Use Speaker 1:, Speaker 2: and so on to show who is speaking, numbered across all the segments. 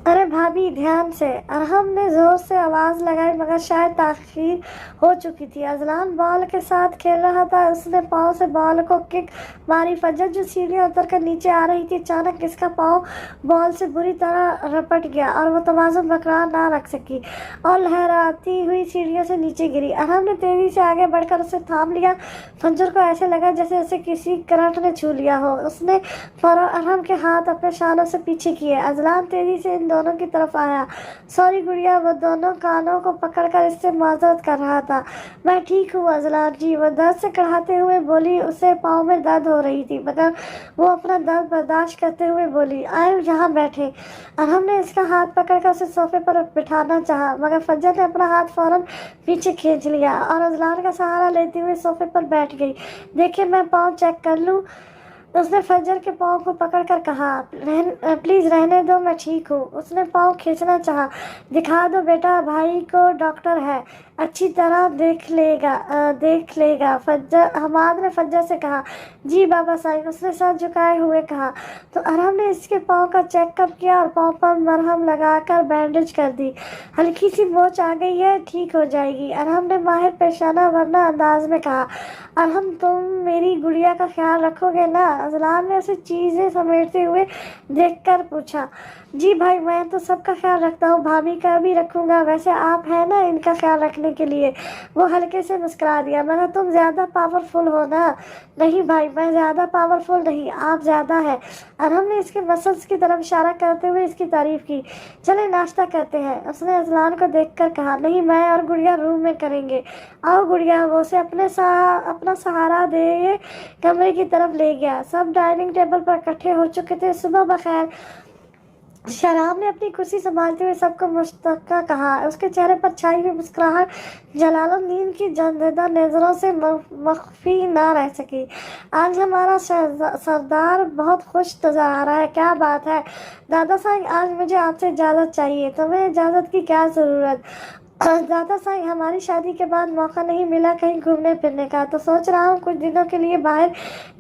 Speaker 1: अरे भाभी ध्यान से। अरहम ने जोर से आवाज लगाई मगर शायद ताखीर हो चुकी थी। अजलान बॉल के साथ खेल रहा था। उसने पाँव से बॉल को किक मारी। फजर जो सीढ़ियाँ उतर कर नीचे आ रही थी, अचानक इसका पाँव बॉल से बुरी तरह रपट गया और वो तवाज़ुन बरकरार ना रख सकी और लहराती हुई सीढ़ियों से नीचे गिरी। अरहम ने तेजी से आगे बढ़कर उसे थाम लिया। फजर को ऐसे लगा जैसे उसे किसी करंट ने छू लिया हो। उसने फौरन अरहम के हाथ अपने शानों से पीछे किए। अजलान तेजी से इन दोनों की तरफ आया। सॉरी गुड़िया, वो दोनों कानों को पकड़कर इससे माजरत कर रहा था। मैं ठीक हूँ अजलान जी, वो दर्द से कड़ाते हुए बोली। उसे पाँव में दर्द हो रही थी मगर वो अपना दर्द बर्दाश्त करते हुए बोली, आए यहाँ बैठे। अरहम ने इसका हाथ पकड़कर उसे सोफे पर बिठाना चाहा मगर फज्जर ने अपना हाथ फौरन पीछे खींच लिया और अजलान का सहारा लेते हुए सोफे पर बैठ गई। देखिए, मैं पाँव चेक कर लूँ? उसने फजर के पाँव को पकड़कर कहा। प्लीज़ रहने दो, मैं ठीक हूँ। उसने पाँव खींचना चाहा। दिखा दो बेटा, भाई को डॉक्टर है, अच्छी तरह देख लेगा। फज्जर हमाद ने फज्जर से कहा। जी बाबा साहब, उसने सर झुकाए हुए कहा। तो अरहम ने इसके पाँव का चेकअप किया और पाँव पर मरहम लगाकर बैंडेज कर दी। हल्की सी मोच आ गई है, ठीक हो जाएगी। अरहम ने माहिर पेशाना वरना अंदाज में कहा। अरहम, तुम मेरी गुड़िया का ख्याल रखोगे ना? अजलान ने उसे चीज़ें समेटते हुए देखकर पूछा। जी भाई, मैं तो सबका ख्याल रखता हूँ, भाभी का भी रखूँगा। वैसे आप हैं ना इनका ख्याल रखने के लिए। वो हल्के से मुस्कुरा दिया। मगर तुम ज़्यादा पावरफुल हो ना? नहीं भाई, मैं ज़्यादा पावरफुल नहीं, आप ज़्यादा है। अरहम ने इसके मसल्स की तरफ इशारा करते हुए इसकी तारीफ की। चले नाश्ता करते हैं, उसने अजलान को देखकर कहा। नहीं, मैं और गुड़िया रूम में करेंगे। आओ गुड़िया। वो उसे अपना सहारा दे कमरे की तरफ ले गया। सब डाइनिंग टेबल पर इकट्ठे हो चुके थे। सुबह बखैर। शराब ने अपनी कुर्सी संभालते हुए सबको मुश्तका कहा। उसके चेहरे पर छाई हुई मुस्कुराहट जलालुद्दीन की जानदेदा नजरों से मख्फी ना रह सकी। आज हमारा सरदार बहुत खुश नजर आ रहा है। क्या बात है दादा साहब, आज मुझे आपसे इजाज़त चाहिए। तुम्हें इजाज़त की क्या ज़रूरत? दादा साहब, हमारी शादी के बाद मौका नहीं मिला कहीं घूमने फिरने का, तो सोच रहा हूँ कुछ दिनों के लिए बाहर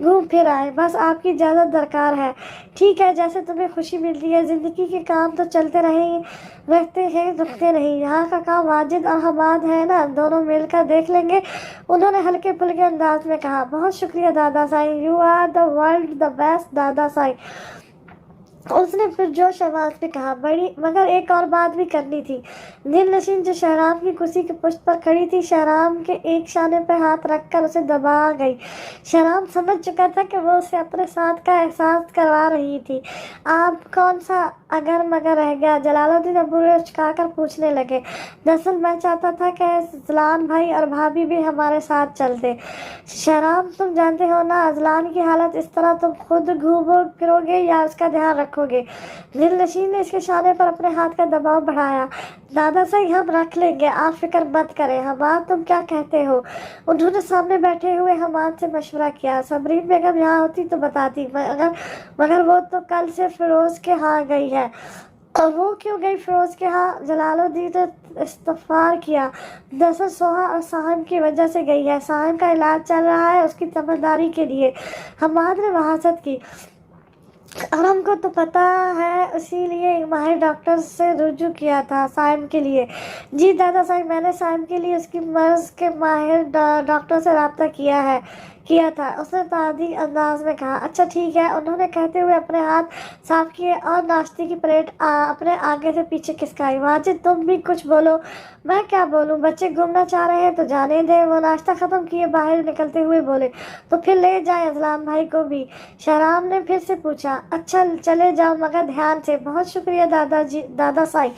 Speaker 1: घूम फिर आए। बस आपकी इजाज़त दरकार है। ठीक है, जैसे तुम्हें खुशी मिलती है। ज़िंदगी के काम तो चलते रहते हैं, रुकते नहीं। यहाँ का काम वाजिद और हमाद है ना, दोनों मिलकर देख लेंगे। उन्होंने हल्के फुल्के अंदाज में कहा। बहुत शुक्रिया दादा साहब, you are the world the best दादा साहब। उसने फिर जोश आवाज में कहा। बड़ी मगर एक और बात भी करनी थी। दिल नशीन जो शहराम की कुर्सी की पुष्ट पर खड़ी थी, शहराम के एक शाने पर हाथ रखकर उसे दबा गई। शहराम समझ चुका था कि वो उसे अपने साथ का एहसास करवा रही थी। आप कौन सा अगर मगर रह गया? जलालुद्दीन अबू चुकाकर पूछने लगे। दरअसल मैं चाहता था कि अजलान भाई और भाभी भी हमारे साथ चलते। शहराम, तुम जानते हो ना अजलान की हालत इस तरह, तुम खुद घूमो फिरोगे या उसका ध्यान रखोगे? दिल नशीन ने इसके शाने पर अपने हाथ का दबाव बढ़ाया। दादा साहब, हम रख लेंगे, आप फिक्र मत करें। हमाद, तुम क्या कहते हो? उन्होंने सामने बैठे हुए हमाद से मशवरा किया। सबरीन बेगम यहाँ होती तो बताती, मगर वो तो कल से फिरोज के यहाँ गई है। और वो क्यों गई फिरोज के यहाँ? जलालुद्दीन ने इस्तफार किया। दरअसल सोहा और साहिम की वजह से गई है। साहिम का इलाज चल रहा है, उसकी समझदारी के लिए। हमाद ने वहासत की। और हमको तो पता है, इसीलिए एक माहिर डॉक्टर से रुजू किया था साइम के लिए। जी दादा साहब, मैंने साइम के लिए उसकी मर्ज के माहिर डॉक्टर से रब्ता किया था, उसने तादी अंदाज में कहा। अच्छा ठीक है, उन्होंने कहते हुए अपने हाथ साफ किए और नाश्ते की प्लेट अपने आगे से पीछे खिसकाई। वाजिद, तुम भी कुछ बोलो। मैं क्या बोलूं, बच्चे घूमना चाह रहे हैं तो जाने दे। वो नाश्ता खत्म किए बाहर निकलते हुए बोले। तो फिर ले जाए अजलान भाई को भी? शहराम ने फिर से पूछा। अच्छा चले जाओ, मगर ध्यान से। बहुत शुक्रिया दादा साई।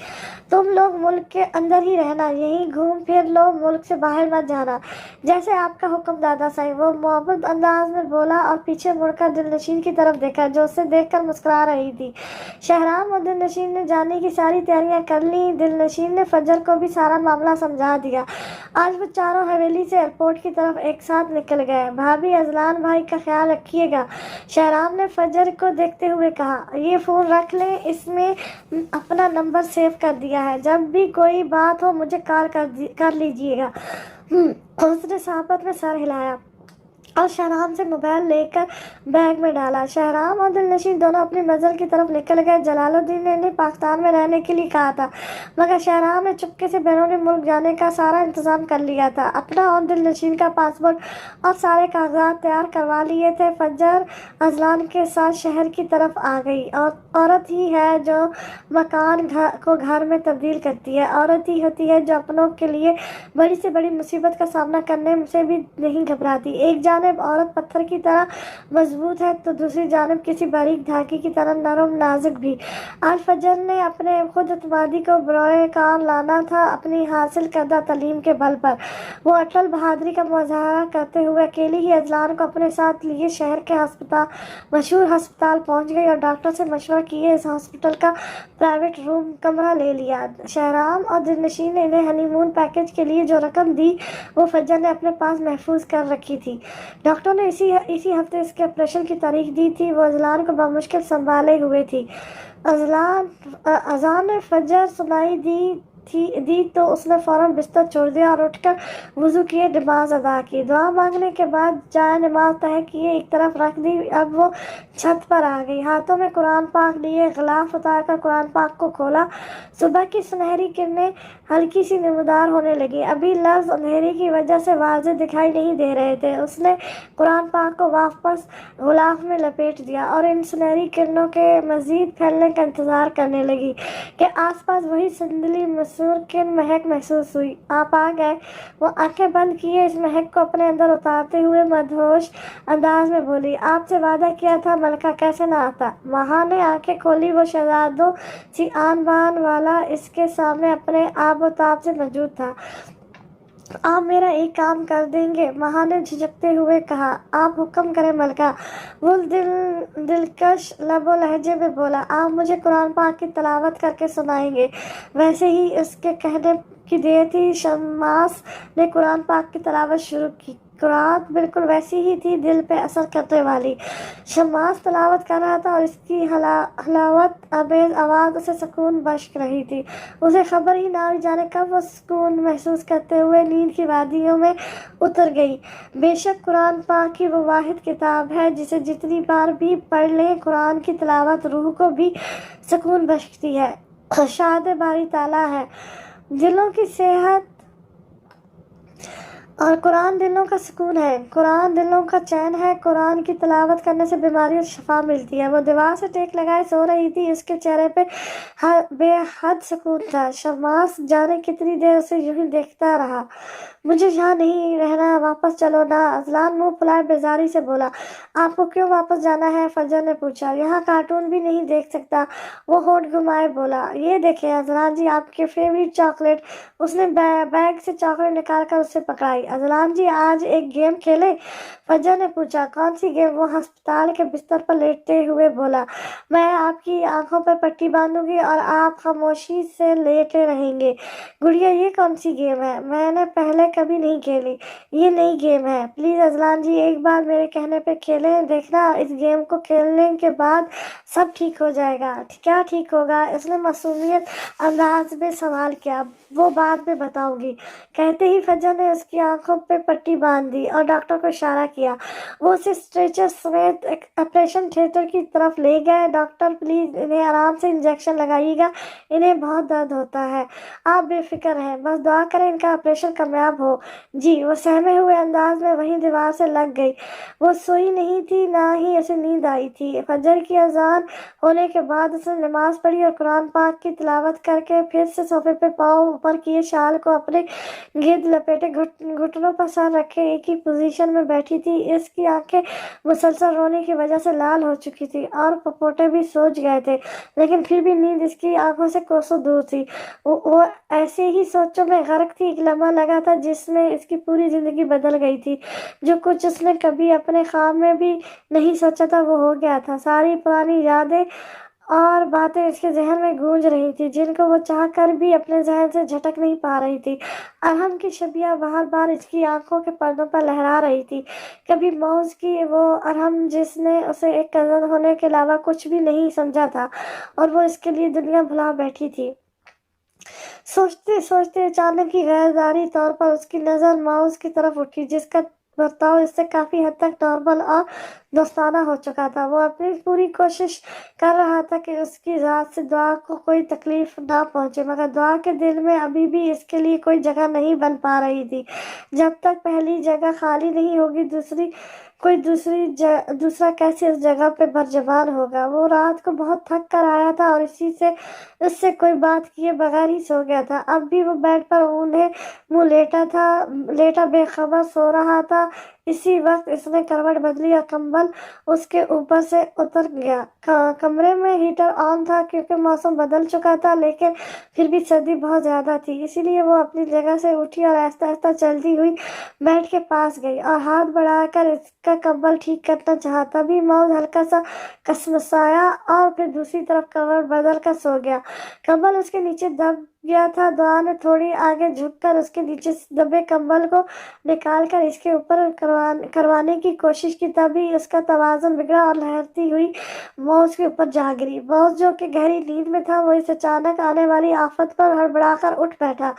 Speaker 1: तुम लोग मुल्क के अंदर ही रहना, यहीं घूम फिर लो, मुल्क से बाहर मत जाना। जैसे आपका हुक्म दादा साई, वो मोहब्बत अंदाज में बोला और पीछे मुड़कर दिलनशीन की तरफ देखा जो उससे देखकर मुस्कुरा रही थी। शहराम और दिलनशीन ने जाने की सारी तैयारियां कर ली। दिलनशीन ने फजर को भी सारा मामला समझा दिया। आज वो चारों हवेली से एयरपोर्ट की तरफ एक साथ निकल गए। भाभी, अजलान भाई का ख्याल रखिएगा, शहराम ने फजर को देखते हुए कहा। ये फ़ोन रख लें, इसमें अपना नंबर सेव कर दिया है, जब भी कोई बात हो मुझे कॉल कर लीजिएगा। उसने साहबत में सर हिलाया। اور شہرام سے موبائل لے کر بیگ میں ڈالا۔ شہرام اور دلنشین دونوں اپنی منزل کی طرف نکل گئے۔ جلال الدین نے انہیں پاکستان میں رہنے کے لیے کہا تھا، مگر شہرام نے چپکے سے بیرون ملک جانے کا سارا انتظام کر لیا تھا۔ اپنا اور دلنشین کا پاسپورٹ اور سارے کاغذات تیار کروا لیے تھے۔ فجر اذلان کے ساتھ شہر کی طرف آ گئی۔ عورت ہی ہے جو مکان کو گھر میں تبدیل کرتی ہے، عورت ہی ہوتی ہے جو اپنوں کے لیے بڑی سے بڑی مصیبت کا سامنا کرنے سے بھی نہیں گھبراتی۔ ایک جانب عورت پتھر کی طرح مضبوط ہے تو دوسری جانب کسی باریک دھاگے کی طرح نرم نازک بھی۔ آج فجر نے اپنے خود اعتمادی کو بروئے کار لانا تھا، اپنی حاصل کردہ تعلیم کے بل پر۔ وہ اٹل بہادری کا مظاہرہ کرتے ہوئے اکیلی ہی اذلان کو اپنے ساتھ لیے شہر کے مشہور ہسپتال پہنچ گئی اور ڈاکٹر سے مشورہ کیے اس ہسپتال کا پرائیویٹ روم کمرہ لے لیا۔ شہرام اور دلنشین نے انہیں ہنی مون پیکج کے لیے جو رقم دی وہ فجر نے اپنے پاس محفوظ کر رکھی تھی۔ ڈاکٹر نے اسی ہفتے اس کے آپریشن کی تاریخ دی تھی۔ وہ اذلان کو بمشکل سنبھالے ہوئے تھی۔ اذان فجر سنائی دی تو اس نے فوراً بستر چھوڑ دیا اور اٹھ کر وضو کیے نماز ادا کی۔ دعا مانگنے کے بعد جائے نماز تہہ کیے ایک طرف رکھ دی۔ اب وہ چھت پر آ گئی، ہاتھوں میں قرآن پاک لیے غلاف اتار کر قرآن پاک کو کھولا۔ صبح کی سنہری کرنیں ہلکی سی نمودار ہونے لگی، ابھی لفظ اندھیرے کی وجہ سے واضح دکھائی نہیں دے رہے تھے۔ اس نے قرآن پاک کو واپس غلاف میں لپیٹ دیا اور ان سنہری کرنوں کے مزید پھیلنے کا انتظار کرنے لگی کہ آس پاس وہی سندلی مسور کن مہک محسوس ہوئی۔ آپ آ گئے؟ وہ آنکھیں بند کیے اس مہک کو اپنے اندر اتارتے ہوئے مدہوش انداز میں بولی، آپ سے وعدہ کیا تھا ملکہ، کیسے نہ آتا۔ ماہا نے آنکھیں کھولی، وہ شہزادوں سی آن بان والا اس کے سامنے اپنے آب و تاب سے موجود تھا۔ آپ میرا ایک کام کر دیں گے؟ ماہا نے جھجکتے ہوئے کہا۔ آپ حکم کریں ملکہ، وہ دلکش لب و لہجے میں بولا۔ آپ مجھے قرآن پاک کی تلاوت کر کے سنائیں گے؟ ویسے ہی اس کے کہنے کی دیر تھی، شماس نے قرآن پاک کی تلاوت شروع کی۔ قرآن بالکل ویسی ہی تھی، دل پہ اثر کرنے والی۔ شماس تلاوت کر رہا تھا اور اس کی حلاوت آمیز آواز اسے سکون بخش رہی تھی۔ اسے خبر ہی نہ ہوئی جانے کب وہ سکون محسوس کرتے ہوئے نیند کی وادیوں میں اتر گئی۔ بے شک قرآن پاک کی وہ واحد کتاب ہے جسے جتنی بار بھی پڑھ لیں، قرآن کی تلاوت روح کو بھی سکون بخشتی ہے۔ شاہد باری تعالیٰ ہے دلوں کی صحت اور قرآن دلوں کا سکون ہے، قرآن دلوں کا چین ہے۔ قرآن کی تلاوت کرنے سے بیماریوں سے شفا ملتی ہے۔ وہ دیوار سے ٹیک لگائے سو رہی تھی، اس کے چہرے پہ بے حد سکون تھا۔ شماس جانے کتنی دیر اسے یوں ہی دیکھتا رہا۔ مجھے یہاں نہیں رہنا، واپس چلو نا۔ اذلان منہ پھلائے بیزاری سے بولا۔ آپ کو کیوں واپس جانا ہے؟ فجر نے پوچھا۔ یہاں کارٹون بھی نہیں دیکھ سکتا، وہ ہونٹ گھمائے بولا۔ یہ دیکھیں اذلان جی، آپ کے فیوریٹ چاکلیٹ۔ اس نے بیگ سے چاکلیٹ نکال کر اسے پکڑائی۔ اذلان جی، آج ایک گیم کھیلیں؟ فجر نے پوچھا۔ کون سی گیم؟ وہ ہسپتال کے بستر پر لیٹتے ہوئے بولا۔ میں آپ کی آنکھوں پر پٹی باندھوں گی اور آپ خاموشی سے لیٹے رہیں گے۔ گڑیا، یہ کون سی گیم ہے؟ میں نے پہلے کبھی نہیں کھیلی، یہ نئی گیم ہے۔ پلیز اذلان جی، ایک بار میرے کہنے پہ کھیلیں، دیکھنا اس گیم کو کھیلنے کے بعد سب ٹھیک ہو جائے گا۔ کیا ٹھیک ہوگا؟ اس نے معصومیت انداز میں سوال کیا۔ وہ بعد میں بتاؤں گی، کہتے ہی فجر نے اس کی آنکھوں پہ پٹی باندھ دی اور ڈاکٹر کو اشارہ کیا۔ وہ اسے اسٹریچر سمیت آپریشن تھیٹر کی طرف لے گئے۔ ڈاکٹر، پلیز انہیں آرام سے انجیکشن لگائیے گا، انہیں بہت درد ہوتا ہے۔ آپ بے فکر ہیں، بس دعا کریں ان کا آپریشن کامیاب ہو۔ جی، وہ سہمے ہوئے انداز میں وہیں دیوار سے لگ گئی۔ وہ سوئی نہیں تھی، نہ ہی اسے نیند آئی تھی۔ فجر کی اذان ہونے کے بعد اس نے نماز پڑھی اور قرآن پاک کی تلاوت کر کے پھر سے صوفے پہ پاؤں اوپر کیے، شال کو اپنے گرد لپیٹے، گھٹنوں پر سر رکھے ایک ہی پوزیشن میں بیٹھی تھی۔ اس کی آنکھیں مسلسل رونے کی وجہ سے لال ہو چکی تھی اور پپوٹے بھی سوج گئے تھے، لیکن پھر بھی نیند اس کی آنکھوں سے کوسوں دور تھی۔ وہ ایسے ہی سوچوں میں غرق تھی۔ ایک لمحہ لگا تھا جس میں اس کی پوری زندگی بدل گئی تھی۔ جو کچھ اس نے کبھی اپنے خواب میں بھی نہیں سوچا تھا وہ ہو گیا تھا۔ ساری پرانی یادیں اور باتیں اس کے ذہن میں گونج رہی تھی، جن کو وہ چاہ کر بھی اپنے ذہن سے جھٹک نہیں پا رہی تھی۔ ارحم کی شبیہ بار بار اس کی آنکھوں کے پردوں پر لہرا رہی تھی۔ کبھی موز کی وہ ارحم جس نے اسے ایک کزن ہونے کے علاوہ کچھ بھی نہیں سمجھا تھا اور وہ اس کے لیے دنیا بھلا بیٹھی تھی۔ سوچتے سوچتے اچانک ہی غیر ظاہری طور پر اس کی نظر ماؤز کی طرف اٹھی، جس کا बर्ताव इससे काफ़ी हद तक नॉर्मल और दोस्ताना हो चुका था। वो अपनी पूरी कोशिश कर रहा था कि उसकी ज़ात से दुआ को कोई तकलीफ़ ना पहुँचे, मगर दुआ के दिल में अभी भी इसके लिए कोई जगह नहीं बन पा रही थी। जब तक पहली जगह खाली नहीं होगी, दूसरा कैसे उस जगह पे बर्जबान होगा। वो रात को बहुत थक कर आया था और उससे कोई बात किए बगैर ही सो गया था। अब भी वो बेड पर मुँह लेटा बेखबर सो रहा था। इसी वक्त इसने करवट बदली और कंबल उसके ऊपर से उतर गया। कमरे में हीटर ऑन था क्योंकि मौसम बदल चुका था, लेकिन फिर भी सर्दी बहुत ज़्यादा थी। इसीलिए वो अपनी जगह से उठी और आहिस्ता आहिस्ता चलती हुई बेड के पास गई और हाथ बढ़ाकर इसका कंबल ठीक करना चाहा। तभी मौज हल्का सा कसमसाया और फिर दूसरी तरफ करवट बदल कर सो गया। कंबल उसके नीचे दब गया था। दुआ ने थोड़ी आगे झुककर उसके नीचे दबे कंबल को निकालकर इसके ऊपर करवाने की कोशिश की। तभी उसका तवाज़ुन बिगड़ा और लहरती हुई मौज के ऊपर जा गिरी। मौज जो कि गहरी नींद में था, वो इस अचानक आने वाली आफत पर हड़बड़ाकर उठ बैठा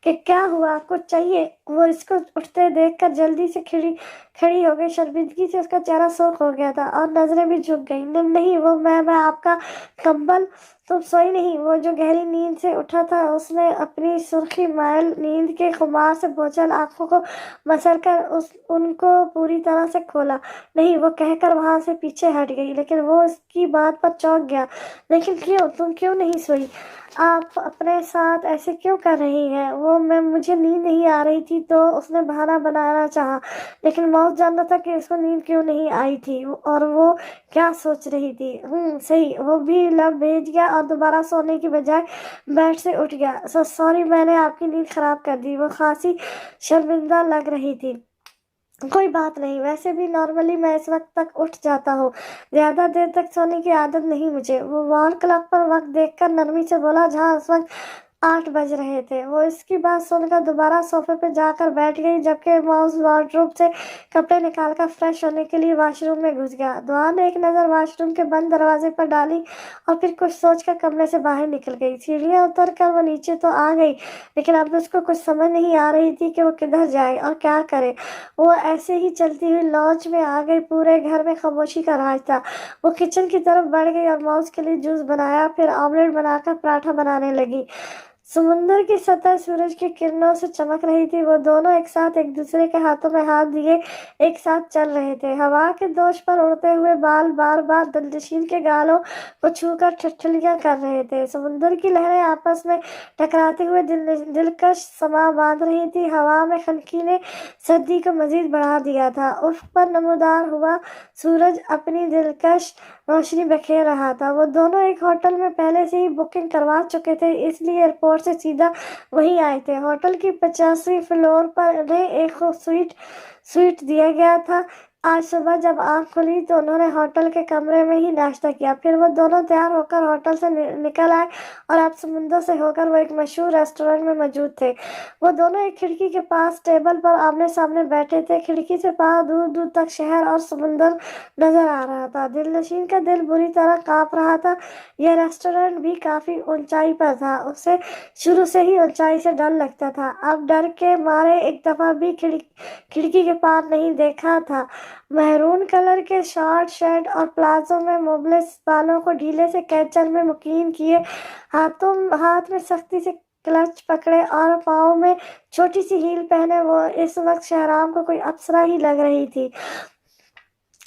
Speaker 1: कि क्या हुआ, कुछ चाहिए। वो इसको उठते देखकर जल्दी से खड़ी हो गई। शर्मिंदगी से उसका चेहरा सुर्ख हो गया था और नजरें भी झुक गई। नहीं, वो मैं आपका कंबल। तुम सोई नहीं? वो जो गहरी नींद से उठा था, उसने अपनी सुर्खी मायल नींद के खुमार से बोझल आंखों को मसलकर उनको पूरी तरह से खोला। नहीं, वो कहकर वहां से पीछे हट गई, लेकिन वो उसकी बात पर चौंक गया। लेकिन क्यों? तुम क्यों नहीं सोई? आप अपने साथ ऐसे क्यों कर रही हैं? मुझे नींद नहीं आ रही थी, तो उसने बहाना बनाना चाहा, लेकिन मौत जानना था कि उसको नींद क्यों नहीं आई थी और वो क्या सोच रही थी। सही, वो भी लब भेज गया और दोबारा सोने की बजाय बेड से उठ गया। सॉरी, मैंने आपकी नींद खराब कर दी। वो खासी शर्मिंदा लग रही थी। कोई बात नहीं, वैसे भी नॉर्मली मैं इस वक्त तक उठ जाता हूँ। ज्यादा देर तक सोने की आदत नहीं मुझे। वो वॉल क्लॉक पर वक्त देखकर नरमी से बोला, जहाँ उस वक्त 8 बज रहे थे। वो इसकी बात सुनकर दोबारा सोफे पे जाकर बैठ गई, जबकि माउस वार्डरोब से कपड़े निकालकर फ्रेश होने के लिए वॉशरूम में घुस गया। दुआ ने एक नज़र वॉशरूम के बंद दरवाजे पर डाली और फिर कुछ सोचकर कमरे से बाहर निकल गई। सीढ़ियाँ उतर कर वो नीचे तो आ गई, लेकिन अब उसको कुछ समझ नहीं आ रही थी कि वो किधर जाए और क्या करे। वो ऐसे ही चलती हुई लॉन्च में आ गई। पूरे घर में खामोशी का राज था। वो किचन की तरफ बढ़ गई और माउस के लिए जूस बनाया, फिर ऑमलेट बनाकर पराठा बनाने लगी। समुंदर की सतह सूरज की किरणों से चमक रही थी। वो दोनों एक साथ एक दूसरे के हाथों में हाथ दिए एक साथ चल रहे थे। हवा के दोष पर उड़ते हुए बाल बार बार दिलनशीन के गालों को छूकर ठिठुलियां कर रहे थे। समुंदर की लहरें आपस में टकराते हुए दिलकश समा बांध रही थी। हवा में खनकी ने सर्दी को मजीद बढ़ा दिया था। उफ़ पर नमूदार हुआ सूरज अपनी दिलकश रोशनी बिखेर रहा था। वो दोनों एक होटल में पहले से ही बुकिंग करवा चुके थे, इसलिए एयरपोर्ट से सीधा वहीं आए थे। होटल की 50वीं फ्लोर पर उन्हें एक स्वीट दिया गया था। आज सुबह जब आँख खुली तो उन्होंने होटल के कमरे में ही नाश्ता किया। फिर वो दोनों तैयार होकर होटल से निकल आए और अब समुंदर से होकर वो एक मशहूर रेस्टोरेंट में मौजूद थे। वो दोनों एक खिड़की के पास टेबल पर आमने सामने बैठे थे। खिड़की से पार दूर दूर तक शहर और समुंदर नजर आ रहा था। दिलनशीन का दिल बुरी तरह कांप रहा था। यह रेस्टोरेंट भी काफी ऊंचाई पर था। उसे शुरू से ही ऊंचाई से डर लगता था। अब डर के मारे एक दफा भी खिड़की के पार नहीं देखा था। महरून कलर के शॉर्ट शर्ट और प्लाजो में मुबलिस बालों को ढीले से कैचर में मुकीम किए, हाथ में सख्ती से क्लच पकड़े और पाँव में छोटी सी हील पहने वो इस वक्त शहराम को कोई अप्सरा ही लग रही थी।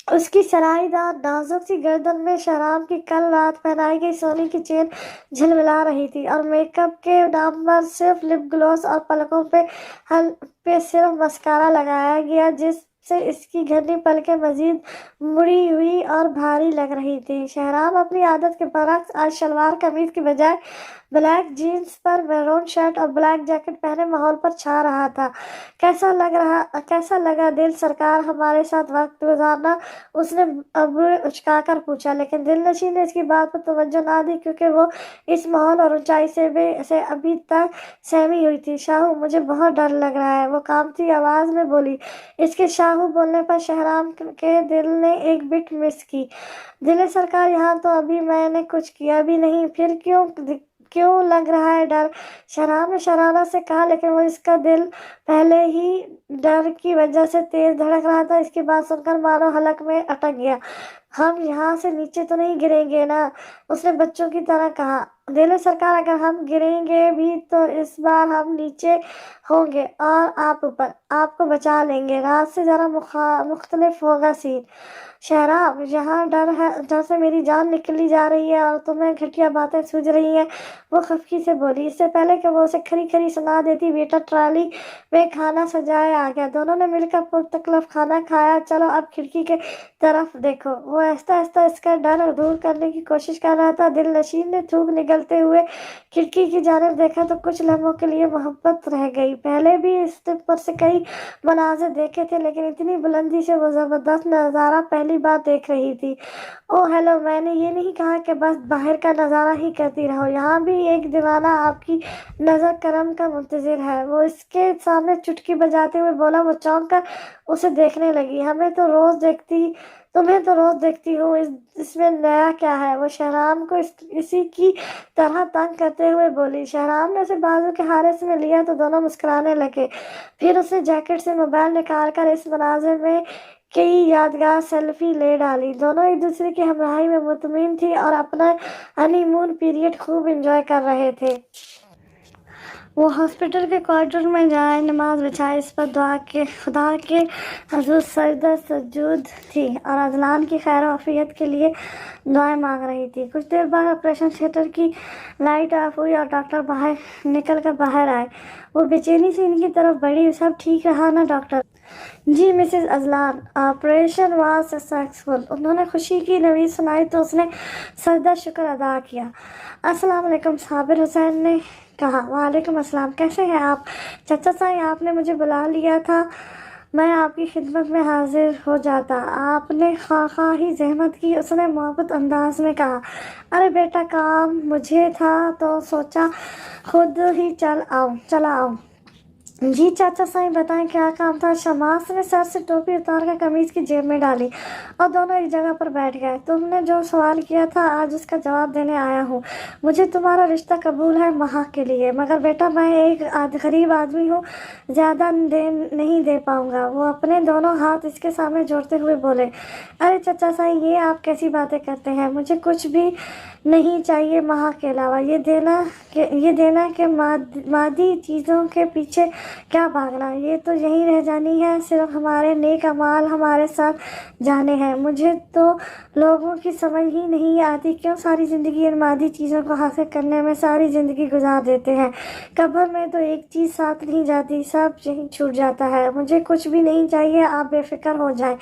Speaker 1: उसकी सराईदार नाजुक सी गर्दन में शहराम की कल रात पहनाई गई सोने की चेन झिलमिला रही थी और मेकअप के नाम पर सिर्फ लिप ग्लॉस और पलकों पे सिर्फ मस्कारा लगाया गया, जिससे इसकी घनी पलकें मजीद मुड़ी हुई और भारी लग रही थी। शहराम अपनी आदत के बरक्स आज शलवार कमीज की बजाय ब्लैक जीन्स पर मैरून शर्ट और ब्लैक जैकेट पहने माहौल पर छा रहा था। कैसा लगा दिल सरकार हमारे साथ वक्त गुजारना? उसने अब्रू उचकाकर पूछा, लेकिन दिलनशीन ने इसकी बात पर तवज्जो ना दी, क्योंकि वो इस माहौल और ऊंचाई से अभी तक सहमी हुई थी। शाहू, मुझे बहुत डर लग रहा है, वो कांपती आवाज में बोली। इसके शाहू बोलने पर शहराम के दिल ने एक बिट मिस की। दिल सरकार, यहाँ तो अभी मैंने कुछ किया भी नहीं, फिर क्यों क्यों लग रहा है डर؟ शहनाब ने शरारत से कहा, लेकिन वो इसका दिल पहले ही डर की वजह से तेज धड़क रहा था। इसकी बात सुनकर मानो हलक में अटक गया। हम यहाँ से नीचे तो नहीं गिरेंगे ना? उसने बच्चों की तरह कहा। दिल्ली सरकार, अगर हम गिरेंगे भी तो इस बार हम नीचे होंगे और आप ऊपर। आपको बचा लेंगे। रात से जरा मुख्तलिफ होगा सीन। शहनाब, यहाँ डर है, डर से मेरी जान निकली जा रही है और तुम्हें घटिया बातें सूझ रही हैं, वो खफकी से बोली। इससे पहले कि वो उसे खरी खरी सुना देती, बेटा ट्रॉली में खाना सजाया आ गया। दोनों ने मिलकर पुरतकल्लफ खाना खाया। चलो अब खिड़की के तरफ देखो। वो आहिस्ता आहिस्ता इसका डर दूर करने की कोशिश कर रहा था। दिलनशीन ने थूक निगलते हुए खिड़की की जानिब देखा तो कुछ लम्हों के लिए मोहब्बत रह गई। पहले भी इसने ऊपर से कई मनाज़िर देखे थे, लेकिन इतनी बुलंदी से वो ज़बरदस्त नज़ारा पहली बार देख रही थी। ओह हेलो, मैंने ये नहीं कहा कि बस बाहर का नज़ारा ही करती रहो। यहाँ भी एक दीवाना आपकी नज़र करम का मुंतज़िर है। वो इसके सामने चुटकी बजाते हुए बोला। वो चौंक कर उसे देखने लगी। तुम्हें तो रोज़ देखती हूँ, इसमें नया क्या है? वो शहनाब को इसी की तरह तंग करते हुए बोली। शहनाब ने उसे बाजू के हारिस में लिया तो दोनों मुस्कुराने लगे। फिर उसने जैकेट से मोबाइल निकाल कर इस मनाज़िर में कई यादगार सेल्फी ले डाली। दोनों एक दूसरे की हमराही में मुतमिन थी और अपना हनीमून पीरियड खूब एंजॉय कर रहे थे। वो हॉस्पिटल के क्वार्टर में जाए नमाज बिछाए, इस पर दुआ के खुदा के हजूर सजदा सजूद थी और अजलान की खैर आफियत के लिए दुआएं मांग रही थी। कुछ देर बाद ऑपरेशन थिएटर की लाइट ऑफ हुई और डॉक्टर बाहर आए। वो बेचैनी से इनकी तरफ बढ़ी। सब ठीक रहा ना डॉक्टर? जी Mrs Azlan, operation was successful. उन्होंने खुशी की नवीद सुनाई तो उसने सजदा शुक्र अदा किया। अस्सलाम वालेकुम, साबिर हुसैन ने कहा। वालेकुम अस्सलाम, कैसे हैं आप? चाचा साईं, आपने मुझे बुला लिया था, मैं आपकी खिदमत में हाजिर हो जाता। आपने खाही जहमत की, उसने मोहब्बत अंदाज में कहा। अरे बेटा, काम मुझे था तो सोचा खुद ही चला आओ। जी चाचा साईं, बताएं क्या काम था? शमास ने सर से टोपी उतार कर कमीज की जेब में डाली और दोनों एक जगह पर बैठ गए। तुमने जो सवाल किया था आज उसका जवाब देने आया हूँ। मुझे तुम्हारा रिश्ता कबूल है महा के लिए, मगर बेटा मैं एक गरीब आदमी हूँ, ज़्यादा नहीं दे पाऊँगा। वो अपने दोनों हाथ इसके सामने जोड़ते हुए बोले। अरे चाचा साईं, ये आप कैसी बातें करते हैं? मुझे कुछ भी नहीं चाहिए महा के अलावा। ये देना कि मादी चीज़ों के पीछे क्या भागना। ये तो यहीं रह जानी है, सिर्फ हमारे नेक अमाल हमारे साथ जाने हैं। मुझे तो लोगों की समझ ही नहीं आती, क्यों सारी ज़िंदगी इन मादी चीज़ों को हासिल करने में सारी ज़िंदगी गुजार देते हैं। कब्र में तो एक चीज़ साथ नहीं जाती, सब यहीं छूट जाता है। मुझे कुछ भी नहीं चाहिए, आप बेफिक्र हो जाएं।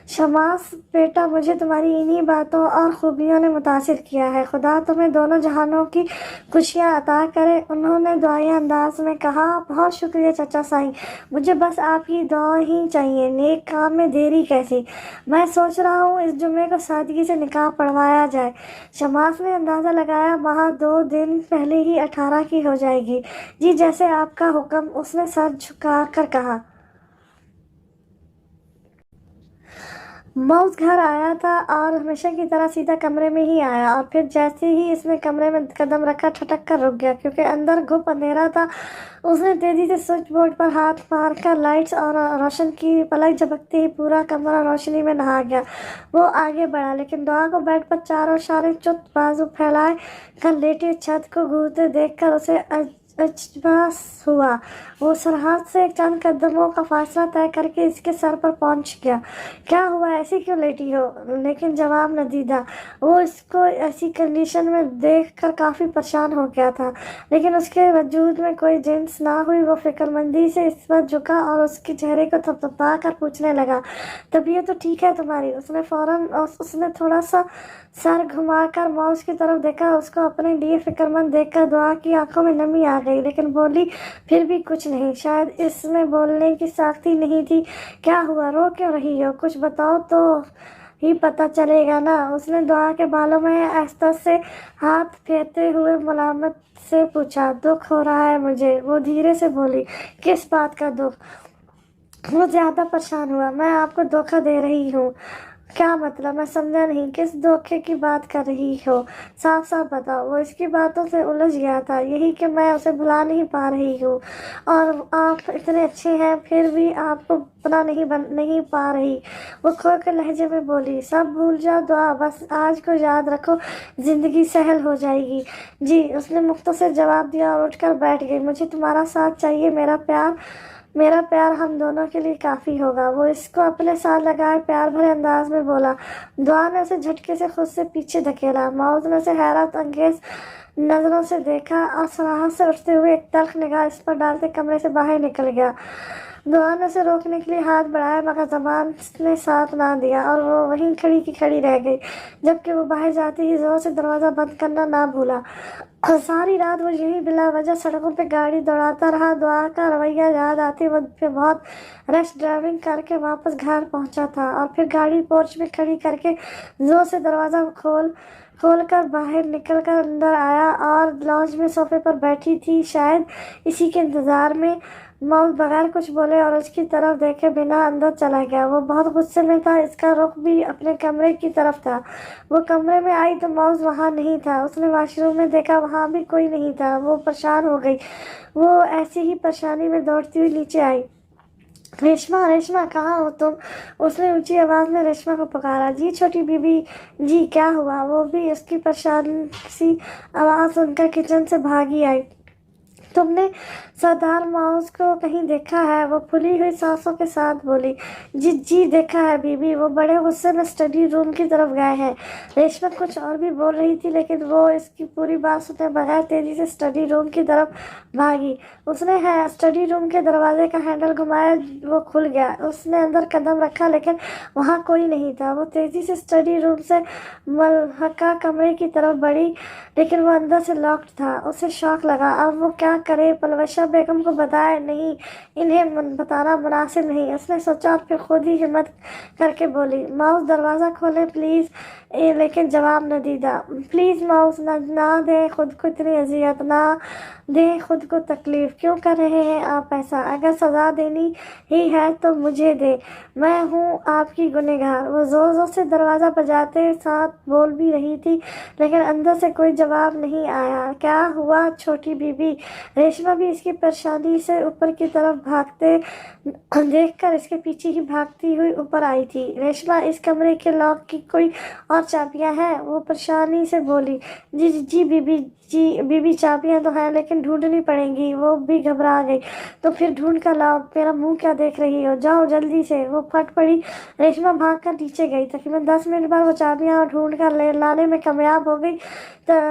Speaker 1: शमास बेटा, मुझे तुम्हारी इन्हीं बातों और खूबियों ने मुतासिर किया है। खुदा तुम्हें दोनों जहानों की खुशियाँ अता करे, उन्होंने दुआई अंदाज में कहा। बहुत शुक्रिया चाचा साईं, मुझे बस आपकी दुआ ही चाहिए। नेक काम में देरी कैसी? मैं सोच रहा हूँ इस जुम्मे को सादगी से निकाह पढ़वाया जाए। शमास ने अंदाज़ा लगाया, वहाँ 2 दिन पहले ही 18 की हो जाएगी। जी जैसे आपका हुक्म, उसने सर झुका कर कहा। मौज घर आया था और हमेशा की तरह सीधा कमरे में ही आया और फिर जैसे ही इसने कमरे में कदम रखा ठटक कर रुक गया, क्योंकि अंदर घुप अंधेरा था। उसने तेजी से स्विच बोर्ड पर हाथ मारकर लाइट्स और रोशन की पलक झपकते ही पूरा कमरा रोशनी में नहा गया। वो आगे बढ़ा, लेकिन दुआ को बेड पर चारों शारे चुत बाजू फैलाए कर लेटे छत को घूरते देखकर उसे अचंभा हुआ। वो सरहद से चंद कदमों का फासला तय करके इसके सर पर पहुंच गया। क्या हुआ, ऐसी क्यों लेटी हो? लेकिन जवाब न दीदा। वो इसको ऐसी कंडीशन में देखकर काफ़ी परेशान हो गया था, लेकिन उसके वजूद में कोई जिन्स ना हुई। वो फिक्रमंदी से इस पर झुका और उसके चेहरे को थपथपा कर पूछने लगा, तबीयत तो ठीक है तुम्हारी? उसने थोड़ा सा सर घुमाकर मौज की तरफ देखा। उसको अपने लिए फिक्रमंद देखकर दुआ की आंखों में नमी आ गई, लेकिन बोली फिर भी कुछ नहीं। शायद इसमें बोलने की साख्ती नहीं थी। क्या हुआ, रो क्यों रही हो? कुछ बताओ तो ही पता चलेगा ना। उसने दुआ के बालों में आहिस्ता से हाथ फेरते हुए मुलामत से पूछा। दुख हो रहा है मुझे, वो धीरे से बोली। किस बात का दुख? वो ज़्यादा परेशान हुआ। मैं आपको धोखा दे रही हूँ। क्या मतलब? मैं समझा नहीं, किस धोखे की बात कर रही हो? साफ साफ बताओ। वो इसकी बातों से उलझ गया था, यही कि मैं उसे भुला नहीं पा रही हूँ, और आप इतने अच्छे हैं फिर भी आपको अपना नहीं पा रही। वो खो के लहजे में बोली, सब भूल जाओ दुआ, बस आज को याद रखो, जिंदगी सहल हो जाएगी। जी, उसने मुख्तसर जवाब दिया और उठकर बैठ गई। मुझे तुम्हारा साथ चाहिए, मेरा प्यार हम दोनों के लिए काफ़ी होगा। वो इसको अपने साथ लगाए प्यार भरे अंदाज में बोला। दुआ ने उसे झटके से खुद से पीछे धकेला। माउस ने उसे हैरत अंगेज नजरों से देखा और सराहत से उठते हुए एक तल्ख निगाह इस पर डालते कमरे से बाहर निकल गया। दुआ ने उसे रोकने के लिए हाथ बढ़ाया, मगर ज़बान ने साथ ना दिया और वो वहीं खड़ी की खड़ी रह गई, जबकि वो बाहर जाते ही जोर से दरवाज़ा बंद करना ना भूला। और सारी रात वो यही बिला वजह सड़कों पे गाड़ी दौड़ाता रहा। दुआ का रवैया याद आते वो फिर बहुत रश ड्राइविंग करके वापस घर पहुंचा था और फिर गाड़ी पोर्च में खड़ी करके जोर से दरवाज़ा खोल कर बाहर निकल कर अंदर आया और लॉन्ज में सोफे पर बैठी थी, शायद इसी के इंतज़ार में। माउस बगैर कुछ बोले और उसकी तरफ देखे बिना अंदर चला गया। वो बहुत गुस्से में था, इसका रुख भी अपने कमरे की तरफ था। वो कमरे में आई तो माउस वहाँ नहीं था। उसने वॉशरूम में देखा, वहाँ भी कोई नहीं था। वो परेशान हो गई। वो ऐसी ही परेशानी में दौड़ती हुई नीचे आई। रेशमा, रेशमा, कहाँ हो तुम? उसने ऊंची आवाज़ में रेशमा को पुकारा। जी छोटी बीबी जी, क्या हुआ? वो भी उसकी परेशान सी आवाज़ सुनकर किचन से भागी आई। तुमने सरदार माउस को कहीं देखा है? वो फूली हुई सांसों के साथ बोली। जी जी, देखा है बीबी, वो बड़े गुस्से में स्टडी रूम की तरफ गए हैं। रेशमा कुछ और भी बोल रही थी, लेकिन वो इसकी पूरी बात सुने बगैर तेजी से स्टडी रूम की तरफ भागी। उसने स्टडी रूम के दरवाजे का हैंडल घुमाया, वो खुल गया। उसने अंदर कदम रखा, लेकिन वहाँ कोई नहीं था। वो तेजी से स्टडी रूम से मलहका कमरे की तरफ बढ़ी, लेकिन वो अंदर से लॉक्ड था। उसे शौक लगा, अब वो क्या करे? पलवशा बेगम को बताए? नहीं, इन्हें बताना मुनासिब नहीं। उसने सोचा और फिर खुद ही हिम्मत करके बोली, माउस दरवाज़ा खोले प्लीज़। लेकिन जवाब न दीदा। प्लीज़ माउस, ना दे खुद को इतनी अजियत, ना दे खुद को तकलीफ़। क्यों कर रहे हैं आप ऐसा? अगर सज़ा देनी ही है तो मुझे दे, मैं हूँ आपकी गुनहगार। वो ज़ोर ज़ोर से दरवाज़ा बजाते साथ बोल भी रही थी, लेकिन अंदर से कोई जवाब नहीं आया। क्या हुआ छोटी बीबी? रेशमा भी इसकी परेशानी से ऊपर की तरफ भागते देखकर इसके पीछे ही भागती हुई ऊपर आई थी। रेशमा, इस कमरे के लॉक की कोई और चाबियां हैं? वो परेशानी से बोली। जी जी जी बीबी जी, बीबी चाबियां तो हैं, लेकिन ढूंढनी पड़ेंगी। वो भी घबरा गई। तो फिर ढूंढ कर लाओ, मेरा मुंह क्या देख रही हो? जाओ जल्दी से। वो फट पड़ी। रेशमा भाग कर नीचे गई। तकरीबन 10 मिनट बाद वो चाबियां ढूंढ कर लाने में कामयाब हो गई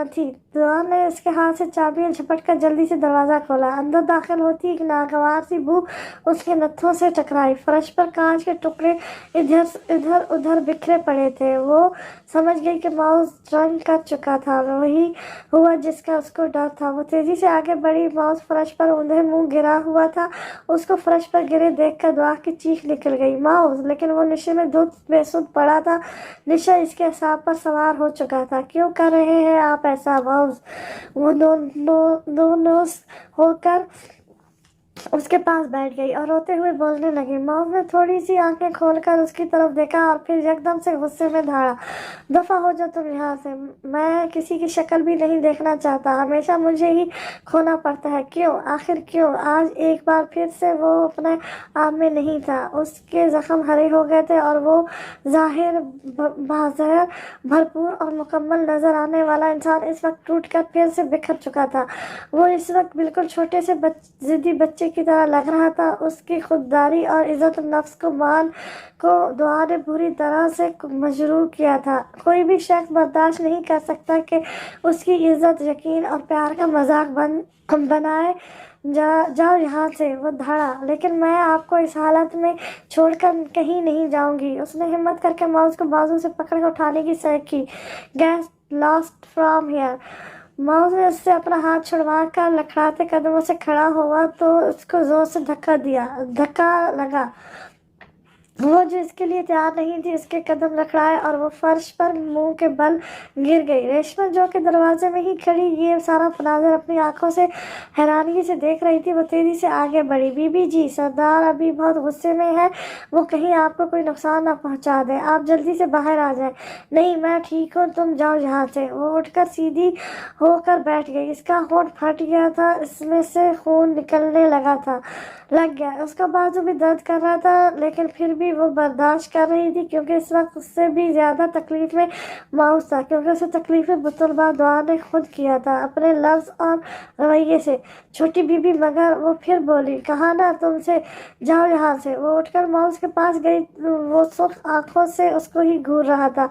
Speaker 1: थी। दुआ ने उसके हाथ से चाबियां झपट कर जल्दी से दरवाज़ा खोला। अंदर दाखिल होती एक नागवार सी बू उसके नथों से टकराई। फर्श पर कांच के टुकड़े इधर उधर बिखरे पड़े थे। वो समझ गई कि माउस रंग कर चुका था। वही हुआ जिसका उसको डर था। वो तेजी से आगे बढ़ी। माउस फर्श पर ऊंधे मुंह गिरा हुआ था। उसको फर्श पर गिरे देखकर दुआ की चीख निकल गई। माउस! लेकिन वो नशे में धुत बेसुध पड़ा था। नशा इसके असाब पर सवार हो चुका था। क्यों कर रहे हैं आप ऐसा माउस? वो दोनों होकर उसके पास बैठ गई और रोते हुए बोलने लगी। माउस ने थोड़ी सी आंखें खोलकर उसकी तरफ देखा और फिर एकदम से गुस्से में धाड़ा, दफा हो जा तुम यहाँ से। मैं किसी की शक्ल भी नहीं देखना चाहता। हमेशा मुझे ही खोना पड़ता है। क्यों? आखिर क्यों? आज एक बार फिर से वो अपने आप में नहीं था। उसके जख्म हरे हो गए थे और वो बाज़हर भरपूर और मुकम्मल नजर आने वाला इंसान इस वक्त टूट कर फिर से बिखर चुका था। वो इस वक्त बिल्कुल छोटे से जिद्दी बच्चे की तरह लग रहा था। उसकी खुददारी और इज्जत नफ्स को मान को दुआ ने बुरी तरह से मजरूर किया था। कोई भी शख्स बर्दाश्त नहीं कर सकता कि उसकी इज्जत, यकीन और प्यार का मजाक बनाए। जाओ यहाँ से, वो धड़ा। लेकिन मैं आपको इस हालत में छोड़कर कहीं नहीं जाऊंगी। उसने हिम्मत करके माउस को बाजू से पकड़ कर उठाने की सह की। Get lost from here. Mouse ने उससे अपना हाथ छुड़वा कर लखड़ाते कदमों से खड़ा हुआ तो उसको जोर से धक्का लगा। وہ جو اس کے لیے تیار نہیں تھی، اس کے قدم لکھڑائے اور وہ فرش پر منہ کے بل گر گئی۔ ریشما جو کہ دروازے میں ہی کھڑی یہ سارا مناظر اپنی آنکھوں سے حیرانگی سے دیکھ رہی تھی، وہ تیزی سے آگے بڑھی۔ بی بی جی، سردار ابھی بہت غصے میں ہے، وہ کہیں آپ کو کوئی نقصان نہ پہنچا دے، آپ جلدی سے باہر آ جائیں۔ نہیں، میں ٹھیک ہوں، تم جاؤ یہاں سے۔ وہ اٹھ کر سیدھی ہو کر بیٹھ گئی۔ اس کا ہونٹ پھٹ گیا تھا، اس میں سے خون نکلنے لگ گیا۔ اس کا بازو بھی درد کر رہا تھا، لیکن پھر بھی وہ برداشت کر رہی تھی، کیونکہ اس وقت اس سے بھی زیادہ تکلیف میں ماؤس تھا، کیونکہ اسے تکلیف بطلبہ دعا نے خود کیا تھا اپنے لفظ اور رویے سے۔ چھوٹی بی بی، مگر وہ پھر بولی، کہا نا تم سے، جاؤ یہاں سے۔ وہ اٹھ کر ماؤس کے پاس گئی، وہ سرخ آنکھوں سے اس کو ہی گھور رہا تھا۔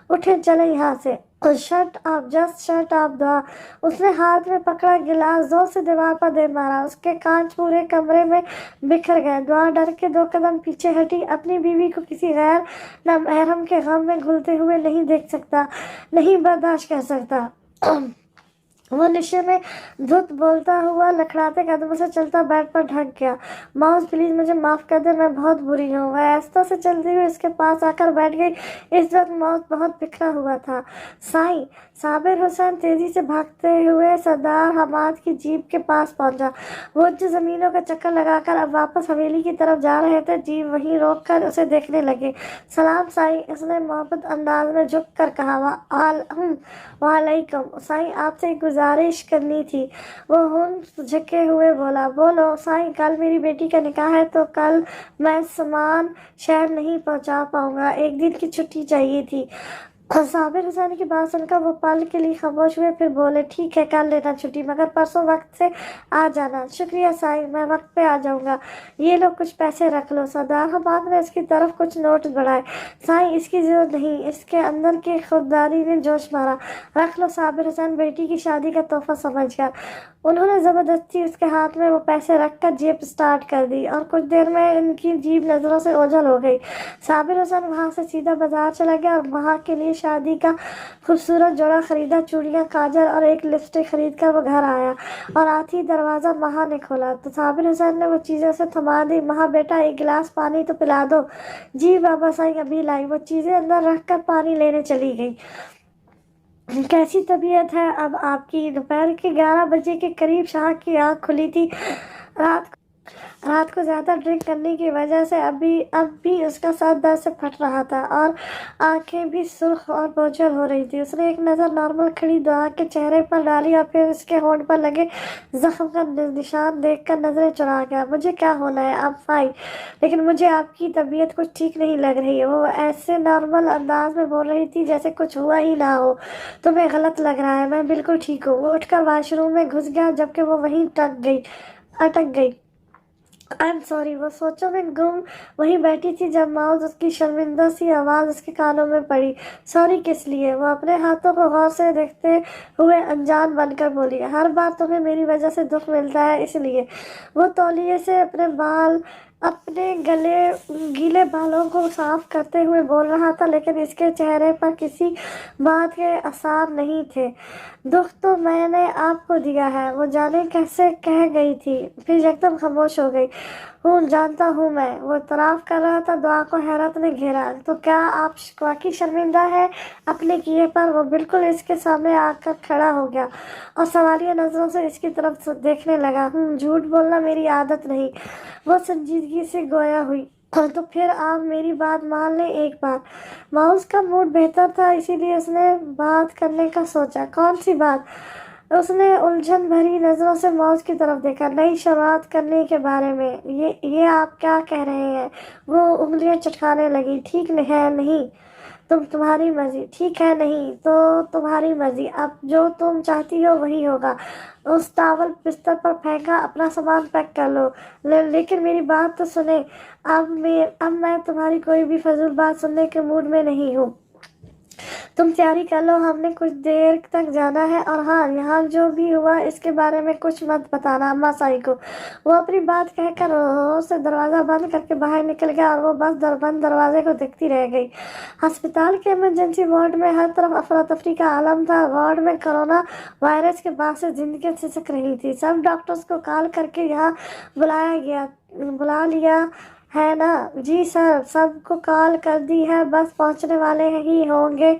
Speaker 1: اٹھیں، چلیں یہاں سے۔ Shut up, just shut up دعا۔ اس نے ہاتھ میں پکڑا گلاس زور سے دیوار پر دے مارا، اس کے کانچ پورے کمرے میں بکھر گئے۔ دعا ڈر کے 2 قدم پیچھے ہٹی، اپنی بیوی کو کسی غیر محرم کے غم میں گھلتے ہوئے نہیں دیکھ سکتا، نہیں برداشت کر سکتا۔ وہ نشے میں دھت بولتا ہوا لکھڑاتے قدموں سے چلتا بیڈ پر ڈھک گیا۔ ماؤس، پلیز مجھے معاف کر دے، میں بہت بری ہوں۔ وہ آہستہ سے چلتی ہوئی اس کے پاس آ کر بیٹھ گئی۔ اس وقت ماؤس بہت بکھرا ہوا تھا۔ سائیں، صابر حسین تیزی سے بھاگتے ہوئے سردار حماد کی جیپ کے پاس پہنچا۔ وہ جو زمینوں کا چکر لگا کر اب واپس حویلی کی طرف جا رہے تھے، جیپ وہیں روک کر اسے دیکھنے لگے۔ سلام سائیں، اس نے محبت انداز میں جھک کر کہا۔ وعلیکم سائیں، آپ سے ایک گزارش کرنی تھی، وہ ہونٹ جھکے ہوئے بولا۔ بولو سائیں، کل میری بیٹی کا نکاح ہے، تو کل میں سامان شہر نہیں پہنچا پاؤں گا، ایک دن کی چھٹی چاہیے تھی۔ صابر حسین کی بات سن کر وہ پل کے لیے خاموش ہوئے، پھر بولے، ٹھیک ہے، کر لینا چھٹی، مگر پرسوں وقت سے آ جانا۔ شکریہ سائیں، میں وقت پہ آ جاؤں گا۔ یہ لو کچھ پیسے رکھ لو۔ سردار حماد نے اس کی طرف کچھ نوٹ بڑھائے۔ سائیں، اس کی ضرورت نہیں، اس کے اندر کی خودداری نے جوش مارا۔ رکھ لو۔ صابر حسین بیٹی کی شادی کا تحفہ سمجھ کر انہوں نے زبردستی اس کے ہاتھ میں وہ پیسے رکھ کر جیپ سٹارٹ کر دی، اور کچھ دیر میں ان کی جیپ نظروں سے اوجھل ہو گئی۔ صابر حسین وہاں سے سیدھا بازار چلا گیا اور وہاں کے لیے شادی کا خوبصورت جوڑا خریدا۔ چوڑیاں، کاجل اور ایک لپسٹک خرید کر وہ گھر آیا، اور آتے ہی دروازہ مہا نے کھولا تو صابر حسین نے وہ چیزیں اسے تھما دی۔ مہا، بیٹا ایک گلاس پانی تو پلا دو۔ جی بابا سائیں، ابھی لائی۔ وہ چیزیں اندر رکھ کر پانی لینے چلی گئی۔ کیسی طبیعت ہے اب آپ کی؟ دوپہر کے 11 بجے کے قریب شاہ کی آنکھ کھلی تھی۔ رات کو زیادہ ڈرنک کرنے کی وجہ سے اب بھی اس کا سر درد سے پھٹ رہا تھا، اور آنکھیں بھی سرخ اور بوجھل ہو رہی تھی۔ اس نے ایک نظر نارمل کھڑی دعا کے چہرے پر ڈالی، اور پھر اس کے ہونٹ پر لگے زخم کا نشان دیکھ کر نظریں چرا گیا۔ مجھے کیا ہونا ہے؟ اب فائن، لیکن مجھے آپ کی طبیعت کچھ ٹھیک نہیں لگ رہی ہے۔ وہ ایسے نارمل انداز میں بول رہی تھی جیسے کچھ ہوا ہی نہ ہو۔ تمہیں غلط لگ رہا ہے، میں بالکل ٹھیک ہوں۔ وہ اٹھ کر واش روم میں گھس گیا، جبکہ وہ وہیں اٹک گئی۔ I am sorry. وہ سوچوں میں گم وہیں بیٹھی تھی جب ماؤز اس کی شرمندہ سی آواز اس کے کانوں میں پڑی۔ سوری کس لیے؟ وہ اپنے ہاتھوں کو غور سے دیکھتے ہوئے انجان بن کر بولی، ہر بار تمہیں میری وجہ سے دکھ ملتا ہے، اس لیے۔ وہ تولیے سے اپنے گیلے بالوں کو صاف کرتے ہوئے بول رہا تھا، لیکن اس کے چہرے پر کسی بات کے آثار نہیں تھے۔ دکھ تو میں نے آپ کو دیا ہے، وہ جانے کیسے کہہ گئی تھی، پھر یکدم خاموش ہو گئی۔ جانتا ہوں میں، وہ اعتراف کر رہا تھا۔ دعا کو حیرت نے گھیرا۔ تو کیا آپ واقعی شرمندہ ہیں اپنے کیے پر؟ وہ بالکل اس کے سامنے آ کر کھڑا ہو گیا اور سوالیہ نظروں سے اس کی طرف دیکھنے لگا۔ جھوٹ بولنا میری عادت نہیں، وہ سنجیدگی سے گویا ہوئی۔ تو پھر آپ میری بات مان لیں ایک بار۔ ماؤس کا موڈ بہتر تھا، اسی لیے اس نے بات کرنے کا سوچا۔ کون سی بات؟ اس نے الجھن بھری نظروں سے ماؤس کی طرف دیکھا۔ نئی شروعات کرنے کے بارے میں۔ یہ آپ کیا کہہ رہے ہیں؟ وہ انگلیاں چٹکانے لگی۔ ٹھیک ہے نہیں، تمہاری مرضی۔ ٹھیک ہے نہیں تو تمہاری مرضی، اب جو تم چاہتی ہو وہی ہوگا۔ اس ٹاول بستر پر پھینکا۔ اپنا سامان پیک کر لو۔ لیکن میری بات تو سنیں، اب میں تمہاری کوئی بھی فضول بات سننے کے موڈ میں نہیں ہوں۔ تم تیاری کر لو، ہم نے کچھ دیر تک جانا ہے، اور ہاں، یہاں جو بھی ہوا اس کے بارے میں کچھ مت بتانا اماں سائیں کو۔ وہ اپنی بات کہہ کر سے دروازہ بند کر کے باہر نکل گیا، اور وہ بس بند دروازے کو دیکھتی رہ گئی۔ ہسپتال کے ایمرجنسی وارڈ میں ہر طرف افراتفری کا عالم تھا۔ وارڈ میں کورونا وائرس کے باعث زندگیاں سسک رہی تھی۔ سب ڈاکٹرز کو کال کر کے یہاں بلا لیا है ना? जी सर, सबको कॉल कर दी है, बस पहुंचने वाले ही होंगे,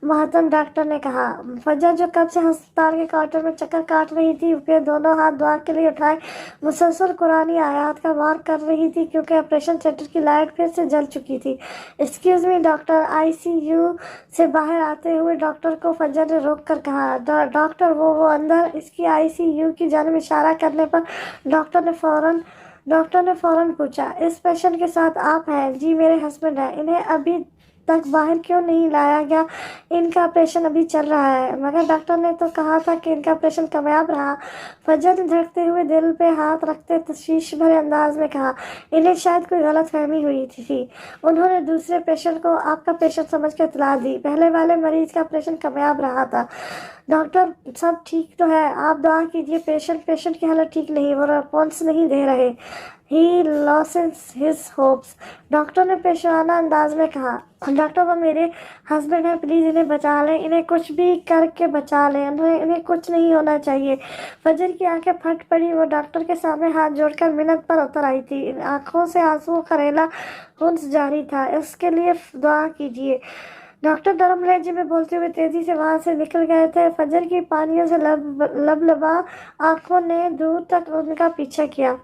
Speaker 1: महतम डॉक्टर ने कहा। फजर, जो कब से अस्पताल के क्वार्टर में चक्कर काट रही थी, उसके दोनों हाथ दुआ के लिए उठाए मुसलसल कुरानी आयात का वार कर रही थी, क्योंकि ऑपरेशन थिएटर की लाइट फिर से जल चुकी थी। एक्सक्यूज मी डॉक्टर, आईसीयू से बाहर आते हुए डॉक्टर को फजर ने रोक कर कहा। डॉक्टर, वो अंदर। इसकी आईसीयू की जानिब इशारा करने पर डॉक्टर ने फौरन पूछा, इस पेशेंट के साथ आप हैं? जी, मेरे हस्बैंड हैं। इन्हें अभी तक बाहर क्यों नहीं लाया गया? इनका ऑपरेशन अभी चल रहा है। मगर डॉक्टर ने तो कहा था कि इनका ऑपरेशन कामयाब रहा। फजर ने धड़कते हुए दिल पे हाथ रखते तशवीश भरे अंदाज में कहा, इन्हें शायद कोई गलत फहमी हुई थी। उन्होंने दूसरे पेशेंट को आपका पेशेंट समझ कर इतला दी। पहले वाले मरीज का ऑपरेशन कामयाब रहा था। डॉक्टर, सब ठीक तो है, आप दुआ कीजिए। पेशेंट की हालत ठीक नहीं, वो रिस्पॉन्स नहीं दे रहे। ही लॉसेस हिज होप्स, डॉक्टर ने पेशवाना अंदाज में कहा। डॉक्टर, वो मेरे हस्बैंड हैं, प्लीज़ इन्हें बचा लें, इन्हें कुछ भी करके बचा लें, इन्हें कुछ नहीं होना चाहिए। फजर की आंखें फट पड़ी। वो डॉक्टर के सामने हाथ जोड़कर मिन्नत पर उतर आई थी। इन आंखों से आंसुओं का रेला हुन्स जारी था। इसके लिए दुआ कीजिए। डॉक्टर नरम लहजे में बोलते हुए तेजी से वहां से निकल गए थे। फजर की पानियों से लबलबा आंखों ने दूर तक उनका पीछा किया।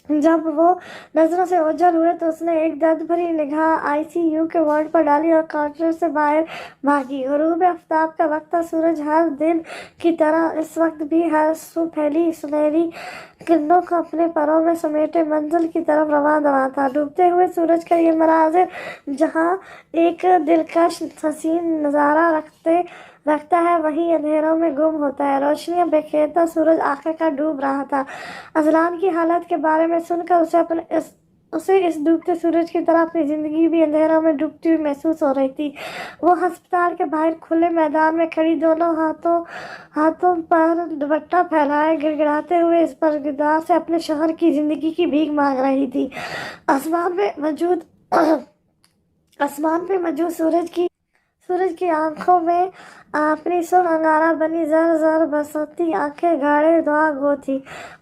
Speaker 1: जब वो नजरों से ओझल हुए तो उसने एक दर्द भरी निगाह आईसीयू के वार्ड पर डाली और काउंटर से बाहर भागी। गुरूब आफ्ताब का वक्त था। सूरज हर दिन की तरह इस वक्त भी हर फैली सुनहरी किरणों को अपने परों में समेटे मंजिल की तरफ रवाना था। डूबते हुए सूरज का ये मनाजिर जहाँ एक दिलकश हसीन नज़ारा रखता है, वही अंधेरों में गुम होता है। रोशनियां बिखेरता सूरज आखिरकार डूब रहा था। अजलान की हालत के बारे में सुनकर उसे इस डूबते सूरज की तरह अपनी जिंदगी भी अंधेरों में डूबती हुई महसूस हो रही थी। वो अस्पताल के बाहर खुले मैदान में खड़ी दोनों हाथों पर दुपट्टा फैलाए गिड़गिड़ाते हुए इस परगदार से अपने शोहर की जिंदगी की भीख मांग रही थी। आसमान पे मौजूद सूरज की आंखों में अपनी सुर्ख अंगारा बनी जर जर बरसती आंखें गाढ़े दुआ गो थी।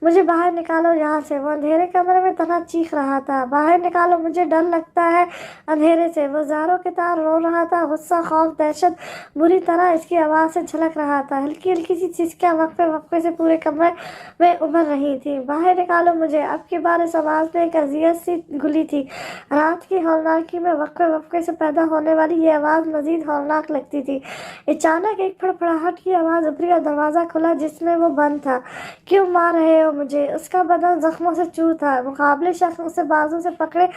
Speaker 1: मुझे बाहर निकालो यहाँ से, वो अंधेरे कमरे में तन्हा चीख रहा था। बाहर निकालो, मुझे डर लगता है अंधेरे से। वो ज़ारों के तार रो रहा था। गुस्सा, खौफ, दहशत बुरी तरह इसकी आवाज़ से झलक रहा था। हल्की हल्की सी चिस्कियाँ वक्फे से पूरे कमरे में उभर रही थी। बाहर निकालो मुझे। अब की बार इस आवाज़ में एक अजियत सी घुली थी। रात की हौलनाकी में वक्फे से पैदा होने वाली ये आवाज़ मजीद हौलनाक लगती थी। अचानक एक फड़फड़ाहट की आवाज़ उभरी और दरवाज़ा खुला जिसमें वो बंद था। क्यों मार रहे हो मुझे? उसका बदन जख्मों से चूर था। मुकाबले शख्स उसे बाजू से पकड़े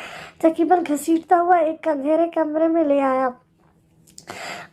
Speaker 1: तकरीबन घसीटता हुआ एक अंधेरे कमरे में ले आया।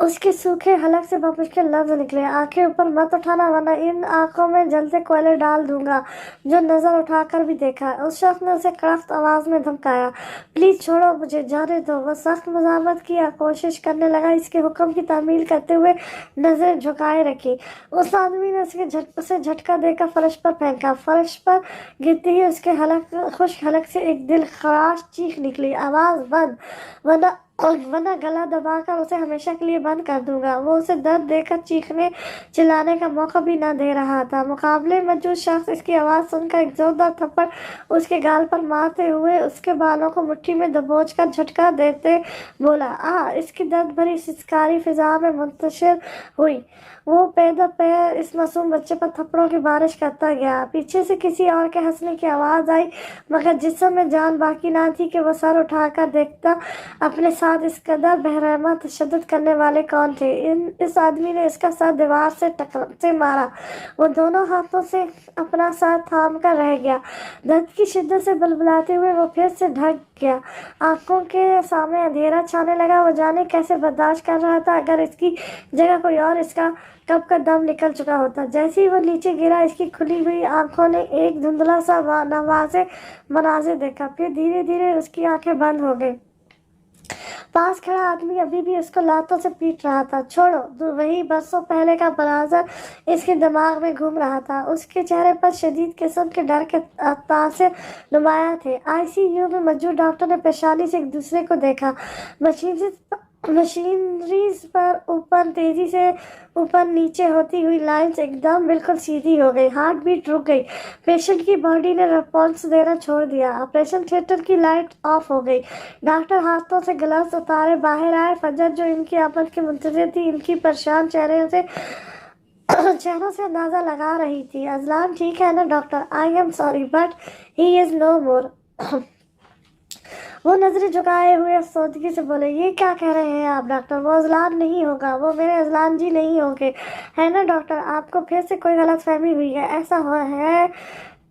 Speaker 1: उसके सूखे हलक से बमुश्किल लफ्ज निकले, आंखें ऊपर मत उठाना वरना इन आंखों में जलते कोयले डाल दूंगा। जो नजर उठाकर भी देखा, उस शख्स ने उसे कड़क आवाज में धमकाया, प्लीज छोड़ो मुझे, जाने दो। वह सख्त मजामत की कोशिश करने लगा। इसके हुक्म की तामील करते हुए नजर झुकाए रखी। उस आदमी ने उसे झटका देकर फर्श पर फेंका। फर्श पर गिरते ही उसके खुश्क हलक से एक दिल खराश चीख निकली, आवाज बंद वरना गला दबाकर उसे हमेशा के लिए बंद कर दूंगा। वो उसे दर्द देकर चीखने चिल्लाने का मौका भी न दे रहा था। मुकाबले में जो शख्स इसकी आवाज़ सुनकर एक जोरदार थप्पड़ उसके गाल पर मारते हुए उसके बालों को मुट्ठी में दबोचकर झटका देते बोला, इसकी दर्द भरी सिसकारी फिजा में मुंतशिर हुई। वो पैदल पैर इस मासूम बच्चे पर थप्पड़ों की बारिश करता गया। पीछे से किसी और के हंसने की आवाज़ आई, मगर जिस्म में जान बाकी ना थी कि वह सर उठाकर देखता अपने साथ इस कदर बहरहमा तशद्दुद करने वाले कौन थे। इस आदमी ने इसका सर दीवार से मारा। वो दोनों हाथों से अपना सर थाम कर रह गया। दर्द की शिद्दत से बलबलाते हुए वो फिर से ढक गया। आंखों के सामने अंधेरा छाने लगा। वो जाने कैसे बर्दाश्त कर रहा था। अगर इसकी जगह कोई और इसका कब का दम निकल चुका होता। जैसे ही वो नीचे गिरा, इसकी खुली हुई आंखों ने एक धुंधला सा नवाज़े मनाजिर देखा। फिर धीरे धीरे उसकी आंखें बंद हो गई। पास खड़ा आदमी अभी भी उसको लातों से पीट रहा था। छोड़ो। वही बरसों पहले का मनाजर इसके दिमाग में घूम रहा था। उसके चेहरे पर शदीद किस्म के डर के तासिर नुमाया थे। आईसीयू में मौजूद डॉक्टर ने पेशानी से एक दूसरे को देखा। मशीनरीज पर ऊपर तेजी से ऊपर नीचे होती हुई लाइंस एकदम बिल्कुल सीधी हो गई। हार्ट बीट रुक गई। पेशेंट की बॉडी ने रिस्पॉन्स देना छोड़ दिया। ऑपरेशन थिएटर की लाइट ऑफ हो गई। डॉक्टर हाथों से ग्लव्स उतारे बाहर आए। फजर जो इनकी आमद की मुंतज़िर थी, इनकी परेशान चेहरों से अंदाजा लगा रही थी। अजलान ठीक है ना doctor? I am sorry but he is no more. वो नजरें झुकाए हुए अफसोदगी से बोले, ये क्या कह रहे हैं आप डॉक्टर? वो अजलान नहीं होगा, वो मेरे अजलान जी नहीं होंगे, है ना डॉक्टर? आपको फिर से कोई गलतफहमी हुई है।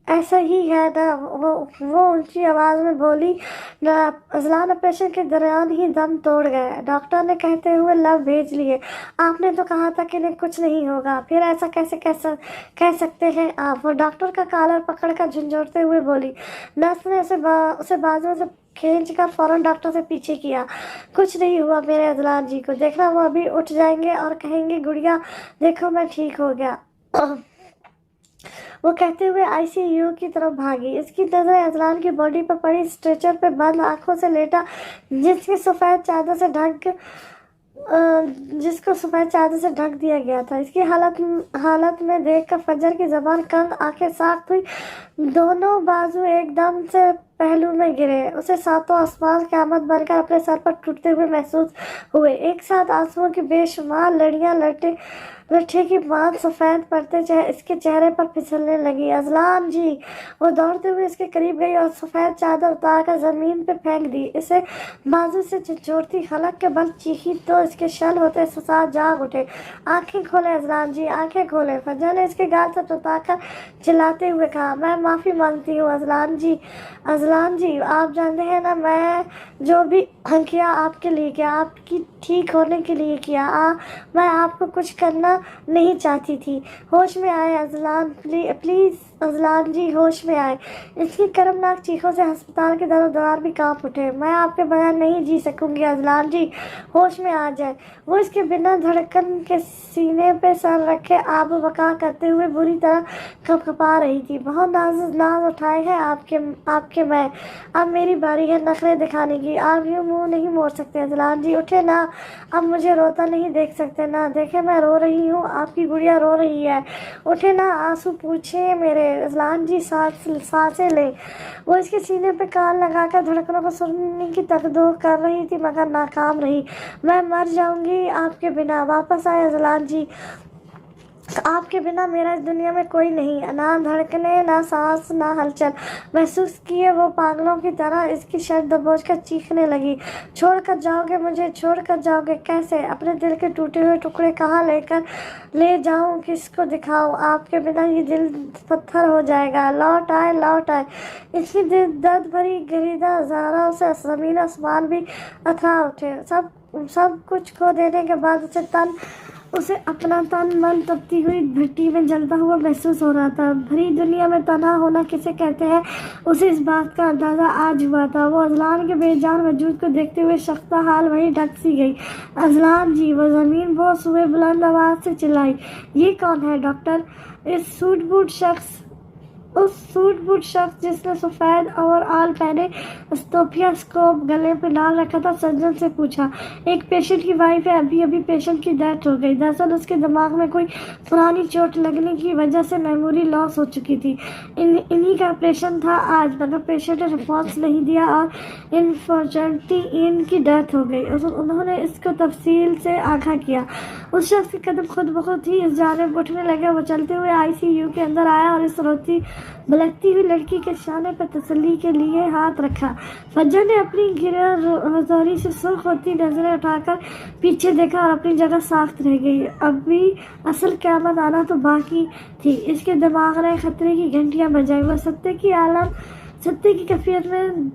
Speaker 1: ऐसा ही है ना? वो ऊंची आवाज में बोली। ना, अजलान ऑपरेशन के दौरान ही दम तोड़ गए। डॉक्टर ने कहते हुए लब भेज लिए। आपने तो कहा था कि इन्हें कुछ नहीं होगा, फिर ऐसा कैसे कह सकते हैं आप? वो डॉक्टर का कॉलर पकड़कर झंझोड़ते हुए बोली। नर्स ने उसे बाजू से खींच कर फौरन डॉक्टर से पीछे किया। कुछ नहीं हुआ मेरे अजलान जी को, देखना वो अभी उठ जाएंगे और कहेंगे, गुड़िया देखो मैं ठीक हो गया। वो कहते हुए आईसीयू की तरफ भागी। इसकी नजर अजलान की बॉडी पर पड़ी। स्ट्रेचर पे बंद आंखों से लेटा, जिसको सफेद चादर से ढक दिया गया था। इसकी हालत में देखकर फजर की जबान कंग, आंखें साख्त हुई। दोनों बाजू एकदम से पहलू में गिरे। उसे सातों आसमान क़यामत बनकर अपने सर पर टूटते हुए महसूस हुए। एक साथ आंसुओं की बेशुमार लड़ियां लट्ठे की बात सफ़ेद पड़ते इसके चेहरे पर फिसलने लगी। अजलान जी! वो दौड़ते हुए इसके करीब गई और सफ़ेद चादर उतारकर ज़मीन पे फेंक दी। इसे बाजू से झंझोड़ती हलक के बल चीखी तो इसके शल होते साथ जाग उठे। आंखें खोले अजलान जी, आंखें खोले। फजर ने इसके गाल से उतारकर चिल्लाते हुए कहा, मैं माफ़ी मांगती हूँ अजलान जी। अजलान जी, आप जानते हैं ना मैं जो भी किया आपके लिए किया, आपकी ठीक होने के लिए किया। मैं आपको कुछ करना नहीं चाहती थी। होश में आए अजलान, प्लीज़ अजलान जी, होश में आए। इसकी कर्मनाक चीखों से अस्पताल के दरों दीवार भी कांप उठे। मैं आपके बगैर नहीं जी सकूंगी अजलान जी, होश में आ जाए। वो इसके बिना धड़कन के सीने पे सर रखे आब बका करते हुए बुरी तरह कपकपा रही थी। बहुत नाज उठाए हैं आपके मैं। अब मेरी बारी है नखरे दिखाने की। आप यूँ मुंह नहीं मोड़ सकते अजलान जी, उठे ना। अब मुझे रोता नहीं देख सकते ना। देखे मैं रो रही हूँ, आपकी गुड़िया रो रही है। उठे ना, आंसू पूछे मेरे अजलान जी, सांसें ले। वो इसके सीने पे कान लगाकर धड़कनों को सुनने की तकदो कर रही थी, मगर नाकाम रही। मैं मर जाऊंगी आपके बिना। वापस आए अजलान जी, आपके बिना मेरा इस दुनिया में कोई नहीं। ना धड़कने, ना सांस, ना हलचल महसूस किए वो पागलों की तरह इसकी शर्ट दबोच कर चीखने लगी। छोड़ कर जाओगे मुझे? छोड़ कर जाओगे? कैसे? अपने दिल के टूटे हुए टुकड़े कहाँ ले जाऊं? किसको दिखाऊं? आपके बिना ये दिल पत्थर हो जाएगा। लौट आए। इसकी दर्द भरी गिरिदा ज़ारा से ज़मीन आसमान भी अथरा उठे। सब कुछ खो देने के बाद उसे अपना तन मन तपती हुई भट्टी में जलता हुआ महसूस हो रहा था। भरी दुनिया में तन्हा होना किसे कहते हैं, उसे इस बात का अंदाजा आज हुआ था। वो अजलान के बेजान वजूद को देखते हुए शख्ता हाल वहीं ढक सी गई। अजलान जी! वो ज़मीन बोस हुए बुलंद आवाज़ से चिल्लाई। ये कौन है डॉक्टर? उस सूट बूट शख्स जिसने सफ़ेद और आल पहने, स्टेथोस्कोप गले पे डाल रखा था, सर्जन से पूछा। एक पेशेंट की वाइफ है, अभी पीछे की डेथ हो गई। दरअसल उसके दिमाग में कोई पुरानी चोट लगने की वजह से मेमोरी लॉस हो चुकी थी। इन्हीं का ऑपरेशन था आज, मगर पेशेंट ने रिस्पॉन्स नहीं दिया और अनफॉर्चुनेटली इनकी डेथ हो गई। उन्होंने इसको तफसील से आगाह किया। उस शख्स के कदम खुद ब खुद ही इस जानिब उठने लगे। वो चलते हुए आईसीयू के अंदर आया और इस भलकती हुई लड़की के शाने पर तसल्ली के लिए हाथ रखा। फजर ने अपनी गिरहजोरी से सुर्ख होती नजरें उठाकर पीछे देखा और अपनी जगह साख्त रह गई। अभी असल क़यामत आना तो बाकी थी। इसके दिमाग ने खतरे की घंटियां बजाई। वह सत्य की कैफियत में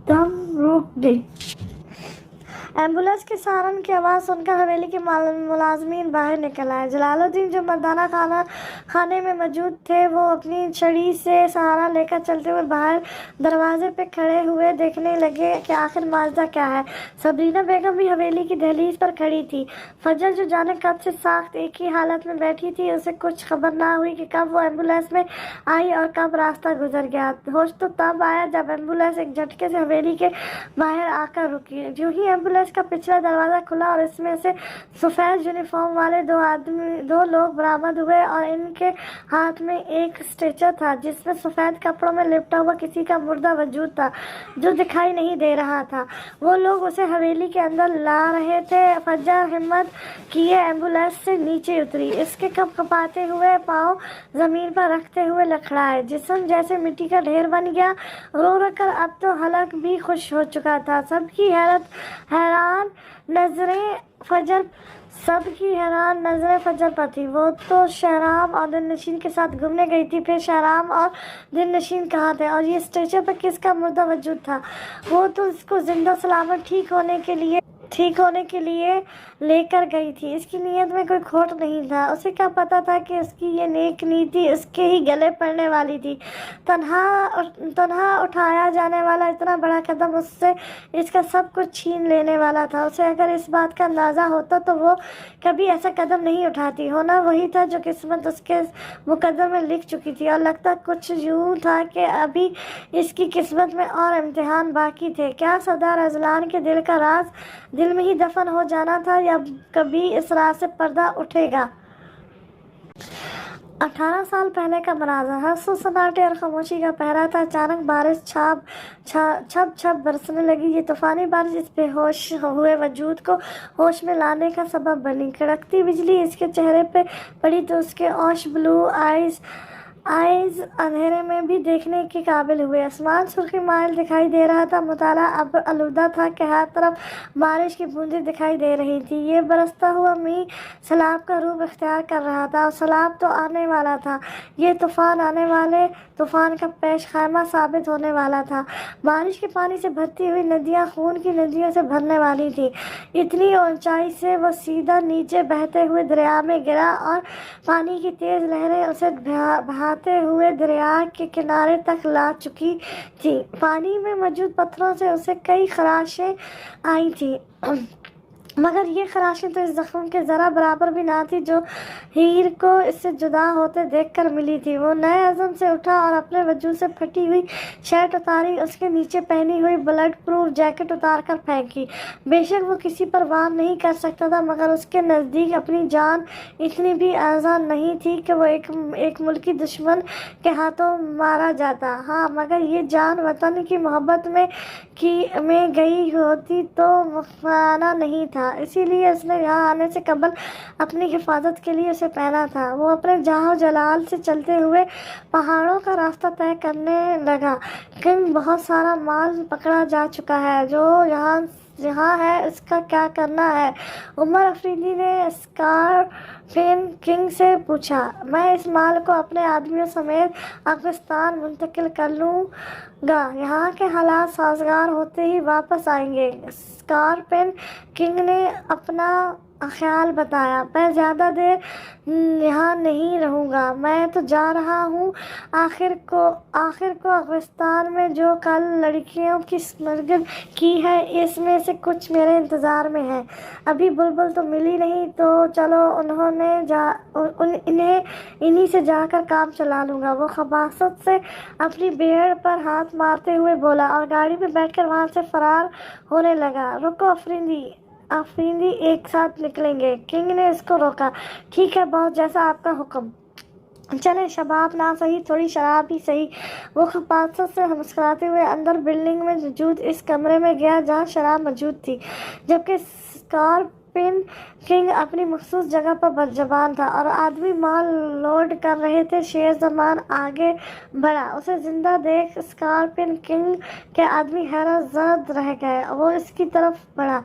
Speaker 1: दम रोक गई। एम्बुलेंस के सायरन की आवाज़ सुनकर हवेली के मुलाजमीन बाहर निकल आए। जलालुद्दीन जो मर्दाना खाने में मौजूद थे, वो अपनी छड़ी से सहारा लेकर चलते हुए बाहर दरवाजे पे खड़े हुए देखने लगे कि आखिर माजरा क्या है। सबरीना बेगम भी हवेली की दहलीज पर खड़ी थी। फजर जो जाने कब से साख्त एक ही हालत में बैठी थी, उसे कुछ खबर ना हुई कि कब वो एम्बुलेंस में आई और कब रास्ता गुजर गया। होश तो तब आया जब एम्बुलेंस एक झटके से हवेली के बाहर आकर रुकी। जो ही एम्बुलेंस पेश का पिछला दरवाजा खुला और इसमें से सफेद यूनिफॉर्म वाले दो लोग बरामद हुए और इनके हाथ में एक स्ट्रेचर था जिसमें सफेद कपड़ों में लिपटा हुआ किसी का मुर्दा वजूद था जो दिखाई नहीं दे रहा था। वो लोग उसे हवेली के अंदर ला रहे थे। फज्जर हिम्मत किए एम्बुलेंस से नीचे उतरी। इसके कपकपाते हुए पाँव जमीन पर रखते हुए लड़खड़ाए। जिस्म जैसे मिट्टी का ढेर बन गया। रो रो कर अब तो हलक भी खुश हो चुका था। सबकी हैरान नजरें फजर पर थी। वो तो शहराम और दिलनशीन के साथ घूमने गई थी। फिर शहराम और दिलनशीन कहाँ थे और ये स्ट्रेचर पर किसका मुर्दा वजूद था? वो तो इसको जिंदा सलामत ठीक होने के लिए लेकर गई थी। इसकी नीयत में कोई खोट नहीं था। उसे क्या पता था कि उसकी ये नेक नीति उसके ही गले पड़ने वाली थी। तन्हा उठाया जाने वाला इतना बड़ा कदम उससे इसका सब कुछ छीन लेने वाला था। उसे अगर इस बात का अंदाज़ा होता तो वो कभी ऐसा कदम नहीं उठाती। होना वही था जो किस्मत उसके मुकद्दर में लिख चुकी थी और लगता कुछ यूँ था कि अभी इसकी किस्मत में और इम्तिहान बाकी थे। क्या सरदार अजलान के दिल का राज दिल में ही दफन हो जाना था या कभी इस राज से पर्दा उठेगा? 18 साल पहले का मनाज़ा। हर सू सन्नाटे और खामोशी का पहरा था। अचानक बारिश छप बरसने लगी। ये तूफानी बारिश इस बेहोश हुए वजूद को होश में लाने का सबब बनी। कड़कती बिजली इसके चेहरे पे पड़ी तो उसके औश ब्लू आइज अंधेरे में भी देखने के काबिल हुए। आसमान सुर्खी माइल दिखाई दे रहा था। मुताला अब आलूदा था कि हर तरफ बारिश की बूंदें दिखाई दे रही थी। ये बरसता हुआ मींह सैलाब का रूप इख्तियार कर रहा था और सैलाब तो आने वाला था। ये तूफान आने वाले तूफान का पेश खैमा साबित होने वाला था। बारिश के पानी से भरती हुई नदियाँ खून की नदियों से भरने वाली थी। इतनी ऊंचाई से वो सीधा नीचे बहते हुए दरिया में गिरा और पानी की तेज लहरें उसे बहाते हुए दरिया के किनारे तक ला चुकी थी। पानी में मौजूद पत्थरों से उसे कई खराशें आई थी मगर ये खराशें तो इस जख्म के ज़रा बराबर भी ना थी जो हीर को इससे जुदा होते देखकर मिली थी। वो नए अज़म से उठा और अपने वजूद से फटी हुई शर्ट उतारी। उसके नीचे पहनी हुई ब्लड प्रूफ जैकेट उतार कर फेंकी। बेशक वो किसी पर वार नहीं कर सकता था मगर उसके नज़दीक अपनी जान इतनी भी आसान नहीं थी कि वो एक मुल्की दुश्मन के हाथों मारा जाता। हाँ, मगर ये जान वतन की मोहब्बत में गई होती तो मुख्ताना नहीं था। इसीलिए उसने यहाँ आने से कबल अपनी हिफाजत के लिए उसे पहना था। वो अपने जाहो जलाल से चलते हुए पहाड़ों का रास्ता तय करने लगा। किंग बहुत सारा माल पकड़ा जा चुका है जो यहाँ है उसका क्या करना है? उमर अफरीदी ने स्कारफेन किंग से पूछा। मैं इस माल को अपने आदमियों समेत अफगानिस्तान मुंतकिल कर लूँगा। यहाँ के हालात साजगार होते ही वापस आएंगे। स्कारफेन किंग ने अपना ख्याल बताया। मैं ज़्यादा देर यहाँ नहीं रहूँगा। मैं तो जा रहा हूँ। आखिर को अफगानिस्तान में जो कल लड़कियों की स्मगलिंग की है इसमें से कुछ मेरे इंतज़ार में है। अभी बुलबुल तो मिली नहीं तो चलो इन्हीं से जाकर काम चला लूँगा। वो खबासत से अपनी बेड़ पर हाथ मारते हुए बोला और गाड़ी में बैठकर वहाँ से फरार होने लगा। रुको अफरीदी एक साथ निकलेंगे। किंग ने इसको रोका। ठीक है बॉस, जैसा आपका हुक्म। चले, शबाब ना सही थोड़ी शराब ही सही। वो खपासत से मुस्कुराते हुए अंदर बिल्डिंग में मौजूद इस कमरे में गया जहाँ शराब मौजूद थी जबकि स्कारफेन किंग अपनी मखसूस जगह पर जबान था और आदमी माल लोड कर रहे थे। शेर जमान आगे बढ़ा। उसे जिंदा देख स्कारफेन किंग के आदमी हैरत ज़द रह गए। वो इसकी तरफ बढ़ा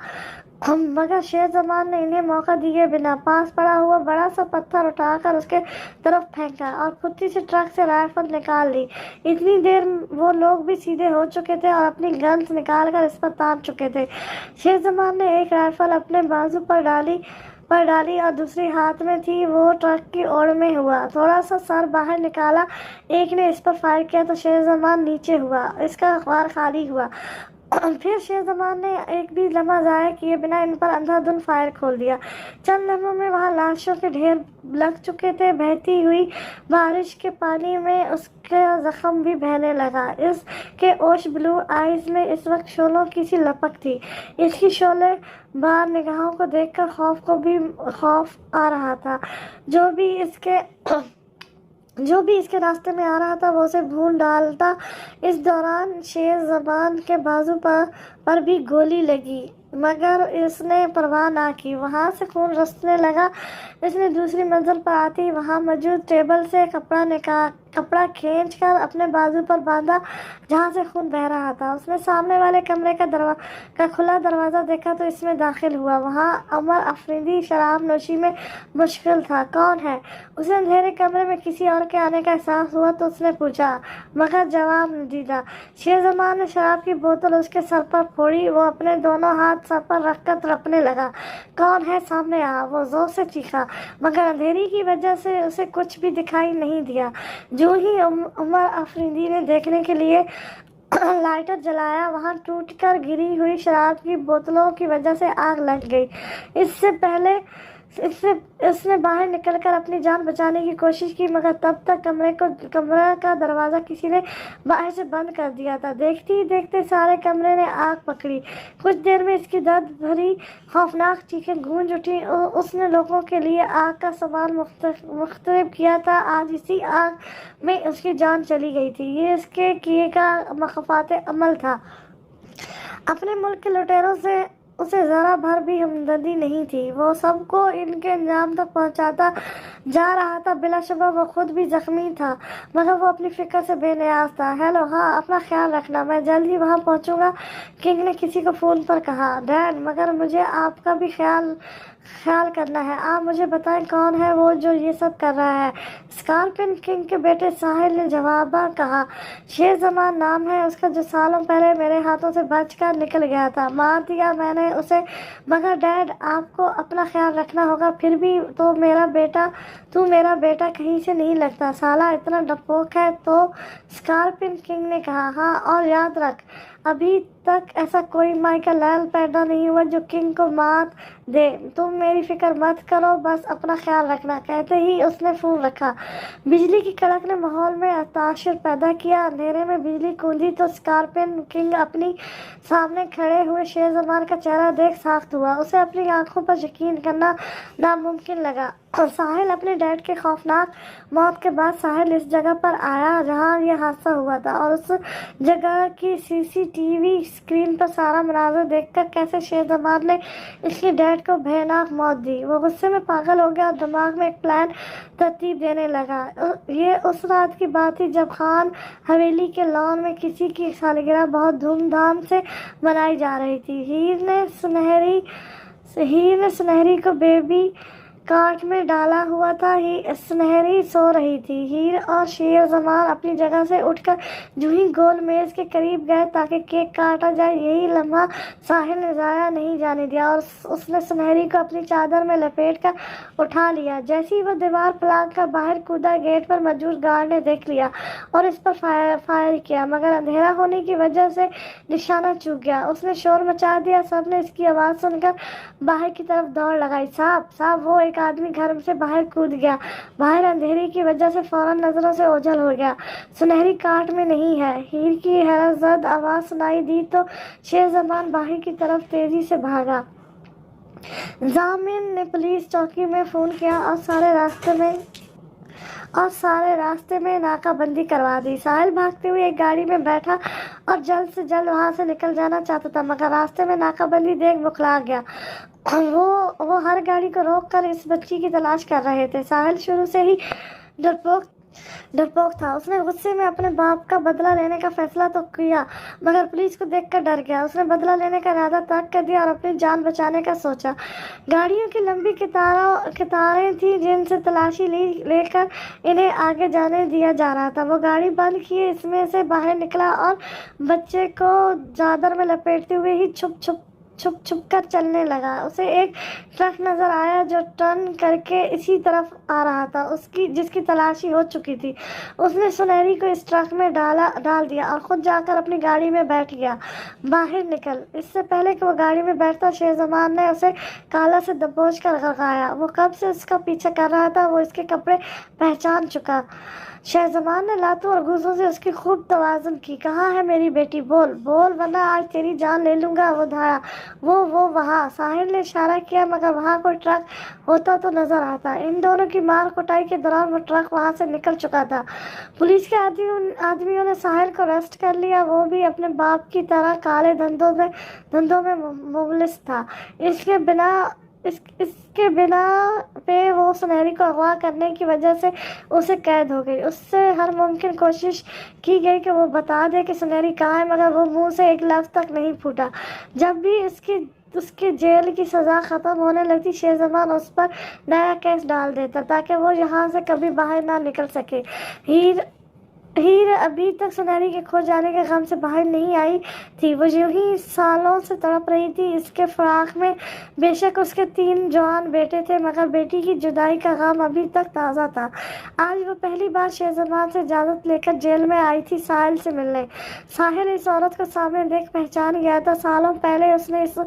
Speaker 1: मगर शेर जमान ने इन्हें मौका दिए बिना पास पड़ा हुआ बड़ा सा पत्थर उठाकर उसके तरफ फेंका और फुर्ती से ट्रक से राइफल निकाल ली। इतनी देर वो लोग भी सीधे हो चुके थे और अपनी गन्स निकालकर इस पर तान चुके थे। शेर जमान ने एक राइफल अपने बाजू पर डाली और दूसरी हाथ में थी। वो ट्रक की ओर में हुआ। थोड़ा सा सर बाहर निकाला। एक ने इस पर फायर किया तो शेर जमान नीचे हुआ। इसका अखबार खाली हुआ। پھر شیر زمان نے ایک بھی لمحہ ضائع کیے بنا ان پر اندھا دھند فائر کھول دیا۔ چند لمحوں میں وہاں لاشوں کے ڈھیر لگ چکے تھے۔ بہتی ہوئی بارش کے پانی میں اس کا زخم بھی بہنے لگا۔ اس کے اوش بلو آئیز میں اس وقت شعلوں کی سی لپک تھی۔ اس کی شعلے بار نگاہوں کو دیکھ کر خوف آ رہا تھا۔ جو بھی اس کے راستے میں آ رہا تھا وہ اسے بھون ڈالتا۔ اس دوران شیر زمان کے بازو پر بھی گولی لگی مگر اس نے پرواہ نہ کی۔ وہاں سے خون رسنے لگا۔ اس نے دوسری منزل پر آتے ہی وہاں موجود ٹیبل سے کپڑا کھینچ کر اپنے بازو پر باندھا جہاں سے خون بہہ رہا تھا۔ اس نے سامنے والے کمرے کا کھلا دروازہ دیکھا تو اس میں داخل ہوا۔ وہاں عمر افریدی شراب نوشی میں مشغول تھا۔ کون ہے؟ اسے اندھیرے کمرے میں کسی اور کے آنے کا احساس ہوا تو اس نے پوچھا مگر جواب نہ دیا۔ شیر زمان نے شراب کی بوتل اس کے سر پر پھوڑی۔ وہ اپنے دونوں ہاتھ سر پر رکھ کر تڑپنے لگا۔ کون ہے؟ سامنے آ! وہ زور سے چیخا مگر اندھیری کی وجہ سے اسے کچھ بھی دکھائی نہیں دیا۔ جو ہی عمر افریدی نے دیکھنے کے لیے لائٹر جلایا وہاں ٹوٹ کر گری ہوئی شراب کی بوتلوں کی وجہ سے آگ لگ گئی۔ اس نے باہر نکل کر اپنی جان بچانے کی کوشش کی مگر تب تک کمرے کا دروازہ کسی نے باہر سے بند کر دیا تھا۔ دیکھتے ہی دیکھتے سارے کمرے نے آگ پکڑی۔ کچھ دیر میں اس کی درد بھری خوفناک چیخیں گونج اٹھیں۔ اس نے لوگوں کے لیے آگ کا سامان مرتب کیا تھا۔ آج اسی آگ میں اس کی جان چلی گئی تھی۔ یہ اس کے کیے کا مخافات عمل تھا۔ اپنے ملک کے لٹیروں سے اسے ذرا بھر بھی ہمدردی نہیں تھی۔ وہ سب کو ان کے انجام تک پہنچاتا جا رہا تھا۔ بلا شبہ وہ خود بھی زخمی تھا مگر وہ اپنی فکر سے بے نیاز تھا۔ ہیلو، ہاں، اپنا خیال رکھنا، میں جلد ہی وہاں پہنچوں گا، کنگ نے کسی کو فون پر کہا۔ ڈیڈ، مگر مجھے آپ کا بھی خیال کرنا ہے۔ آپ مجھے بتائیں کون ہے وہ جو یہ سب کر رہا ہے؟ اسکارپن کنگ کے بیٹے ساحل نے جواباً کہا۔ شیر زمان نام ہے اس کا جو سالوں پہلے میرے ہاتھوں سے بچ کر نکل گیا تھا۔ مار دیا میں نے اسے۔ مگر ڈیڈ، آپ کو اپنا خیال رکھنا ہوگا۔ پھر بھی تو میرا بیٹا کہیں سے نہیں لگتا۔ سالہ اتنا ڈرپوک ہے تو؟ اسکارپن کنگ نے کہا۔ ہاں، اور یاد رکھ، ابھی تک ایسا کوئی مائیکل ایل پیدا نہیں ہوا جو کنگ کو مات دے۔ تم میری فکر مت کرو، بس اپنا خیال رکھنا۔ کہتے ہی اس نے فون رکھا۔ بجلی کی کڑک نے ماحول میں تشر پیدا کیا۔ اندھیرے میں بجلی گونجی تو اسکارپن کنگ اپنی سامنے کھڑے ہوئے شیر زمان کا چہرہ دیکھ ساخت ہوا۔ اسے اپنی آنکھوں پر یقین کرنا ناممکن لگا۔ ساحل اپنے ڈیڈ کے خوفناک موت کے بعد ساحل اس جگہ پر آیا جہاں یہ حادثہ ہوا تھا اور اس جگہ کی CCTV اسکرین پر سارا مناظر دیکھ کر کیسے شیر زمان نے اس کے ڈیڈ کو بھیانک موت دی۔ وہ غصے میں پاگل ہو گیا اور دماغ میں ایک پلان ترتیب دینے لگا۔ یہ اس رات کی بات تھی جب خان حویلی کے لان میں کسی کی سالگرہ بہت دھوم دھام سے منائی جا رہی تھی۔ ہیر نے سنہری کو بیبی کارٹ میں ڈالا ہوا تھا۔ سنہری سو رہی تھی۔ ہیر اور شیر زمان اپنی جگہ سے اٹھ کر جو ہی گول میز کے قریب گئے تاکہ کیک کاٹا جائے، یہی لمحہ ساحل نے ضائع نہیں جانے دیا اور اس نے سنہری کو اپنی چادر میں لپیٹ کر اٹھا لیا۔ جیسے ہی وہ دیوار پلانگ کر باہر کودا، گیٹ پر موجود گارڈ نے دیکھ لیا اور اس پر فائر کیا مگر اندھیرا ہونے کی وجہ سے نشانہ چوک گیا۔ اس نے شور مچا دیا۔ سب نے اس کی آواز سن کر باہر کی طرف دوڑ لگائی۔ صاحب! وہ ایک آدمی گھر سے باہر کود گیا۔ باہر اندھیرے کی وجہ سے فوراً نظروں سے اوجھل ہو گیا۔ سنہری کارٹ میں نہیں ہے۔ ہیر کی حیرت زد آواز سنائی دی تو شیر زمان باہر کی طرف تیزی سے بھاگا۔ ضامن نے پولیس چوکی میں فون کیا اور سارے راستے میں ناکہ بندی کروا دی۔ ساحل بھاگتے ہوئے ایک گاڑی میں بیٹھا اور جلد سے جلد وہاں سے نکل جانا چاہتا تھا مگر راستے میں ناکہ بندی دیکھ بوکھلا گیا۔ وہ ہر گاڑی کو روک کر اس بچی کی تلاش کر رہے تھے۔ ساحل شروع سے ہی ڈرپوک تھا۔ اس نے غصے میں اپنے باپ کا بدلہ لینے کا فیصلہ تو کیا مگر پولیس کو دیکھ کر ڈر گیا۔ اس نے بدلہ لینے کا ارادہ ترک کر دیا اور اپنی جان بچانے کا سوچا۔ گاڑیوں کی لمبی قطاریں تھیں جن سے تلاشی لے کر انہیں آگے جانے دیا جا رہا تھا۔ وہ گاڑی بند کیے اس میں سے باہر نکلا اور بچے کو چادر میں لپیٹتے ہوئے ہی چھپ छुप छुप कर चलने लगा। उसे एक ट्रक नजर आया जो टर्न करके इसी तरफ आ रहा था, जिसकी तलाशी हो चुकी थी। उसने सुनहरी को इस ट्रक में डाल दिया और खुद जाकर अपनी गाड़ी में बैठ गया। बाहर निकल। इससे पहले कि वो गाड़ी में बैठता, शेरजमान ने उसे काला से दबोच कर भगाया। वो कब से उसका पीछा कर रहा था, वो इसके कपड़े पहचान चुका। शेरजमान ने लातों और घूंसों से उसकी खूब तवाज़ुन की। कहाँ है मेरी बेटी? बोल बोल, वरना आज तेरी जान ले लूँगा। वो धाड़ा, वो वहाँ। साहिल ने इशारा किया, मगर वहाँ कोई ट्रक होता तो नजर आता। इन दोनों की मार कुटाई के दौरान वो ट्रक वहाँ से निकल चुका था। पुलिस के आदमियों ने साहिल को अरेस्ट कर लिया। वो भी अपने बाप की तरह काले धंधों में मुबलिस था। इसके बिना पे वो सुनहरी को अगवा करने की वजह से उसे कैद हो गई। उससे हर मुमकिन कोशिश की गई कि वो बता दे कि सुनहरी कहाँ है, मगर वो मुंह से एक लफ्ज़ तक नहीं फूटा। जब भी उसके जेल की सज़ा ख़त्म होने लगती, शेरजमान उस पर नया केस डाल देता ताकि वो यहाँ से कभी बाहर ना निकल सके। हीर अभी तक सुनहरी के खो जाने के गम से बाहर नहीं आई थी। वो यूं ही सालों से तड़प रही थी इसके फराक में। बेशक उसके 3 जवान बेटे थे, मगर बेटी की जुदाई का गम अभी तक ताज़ा था। आज वो पहली बार शेरजमान से इजाज़त लेकर जेल में आई थी साहिल से मिलने। साहिल इस औरत को सामने देख पहचान गया था। सालों पहले उसने इस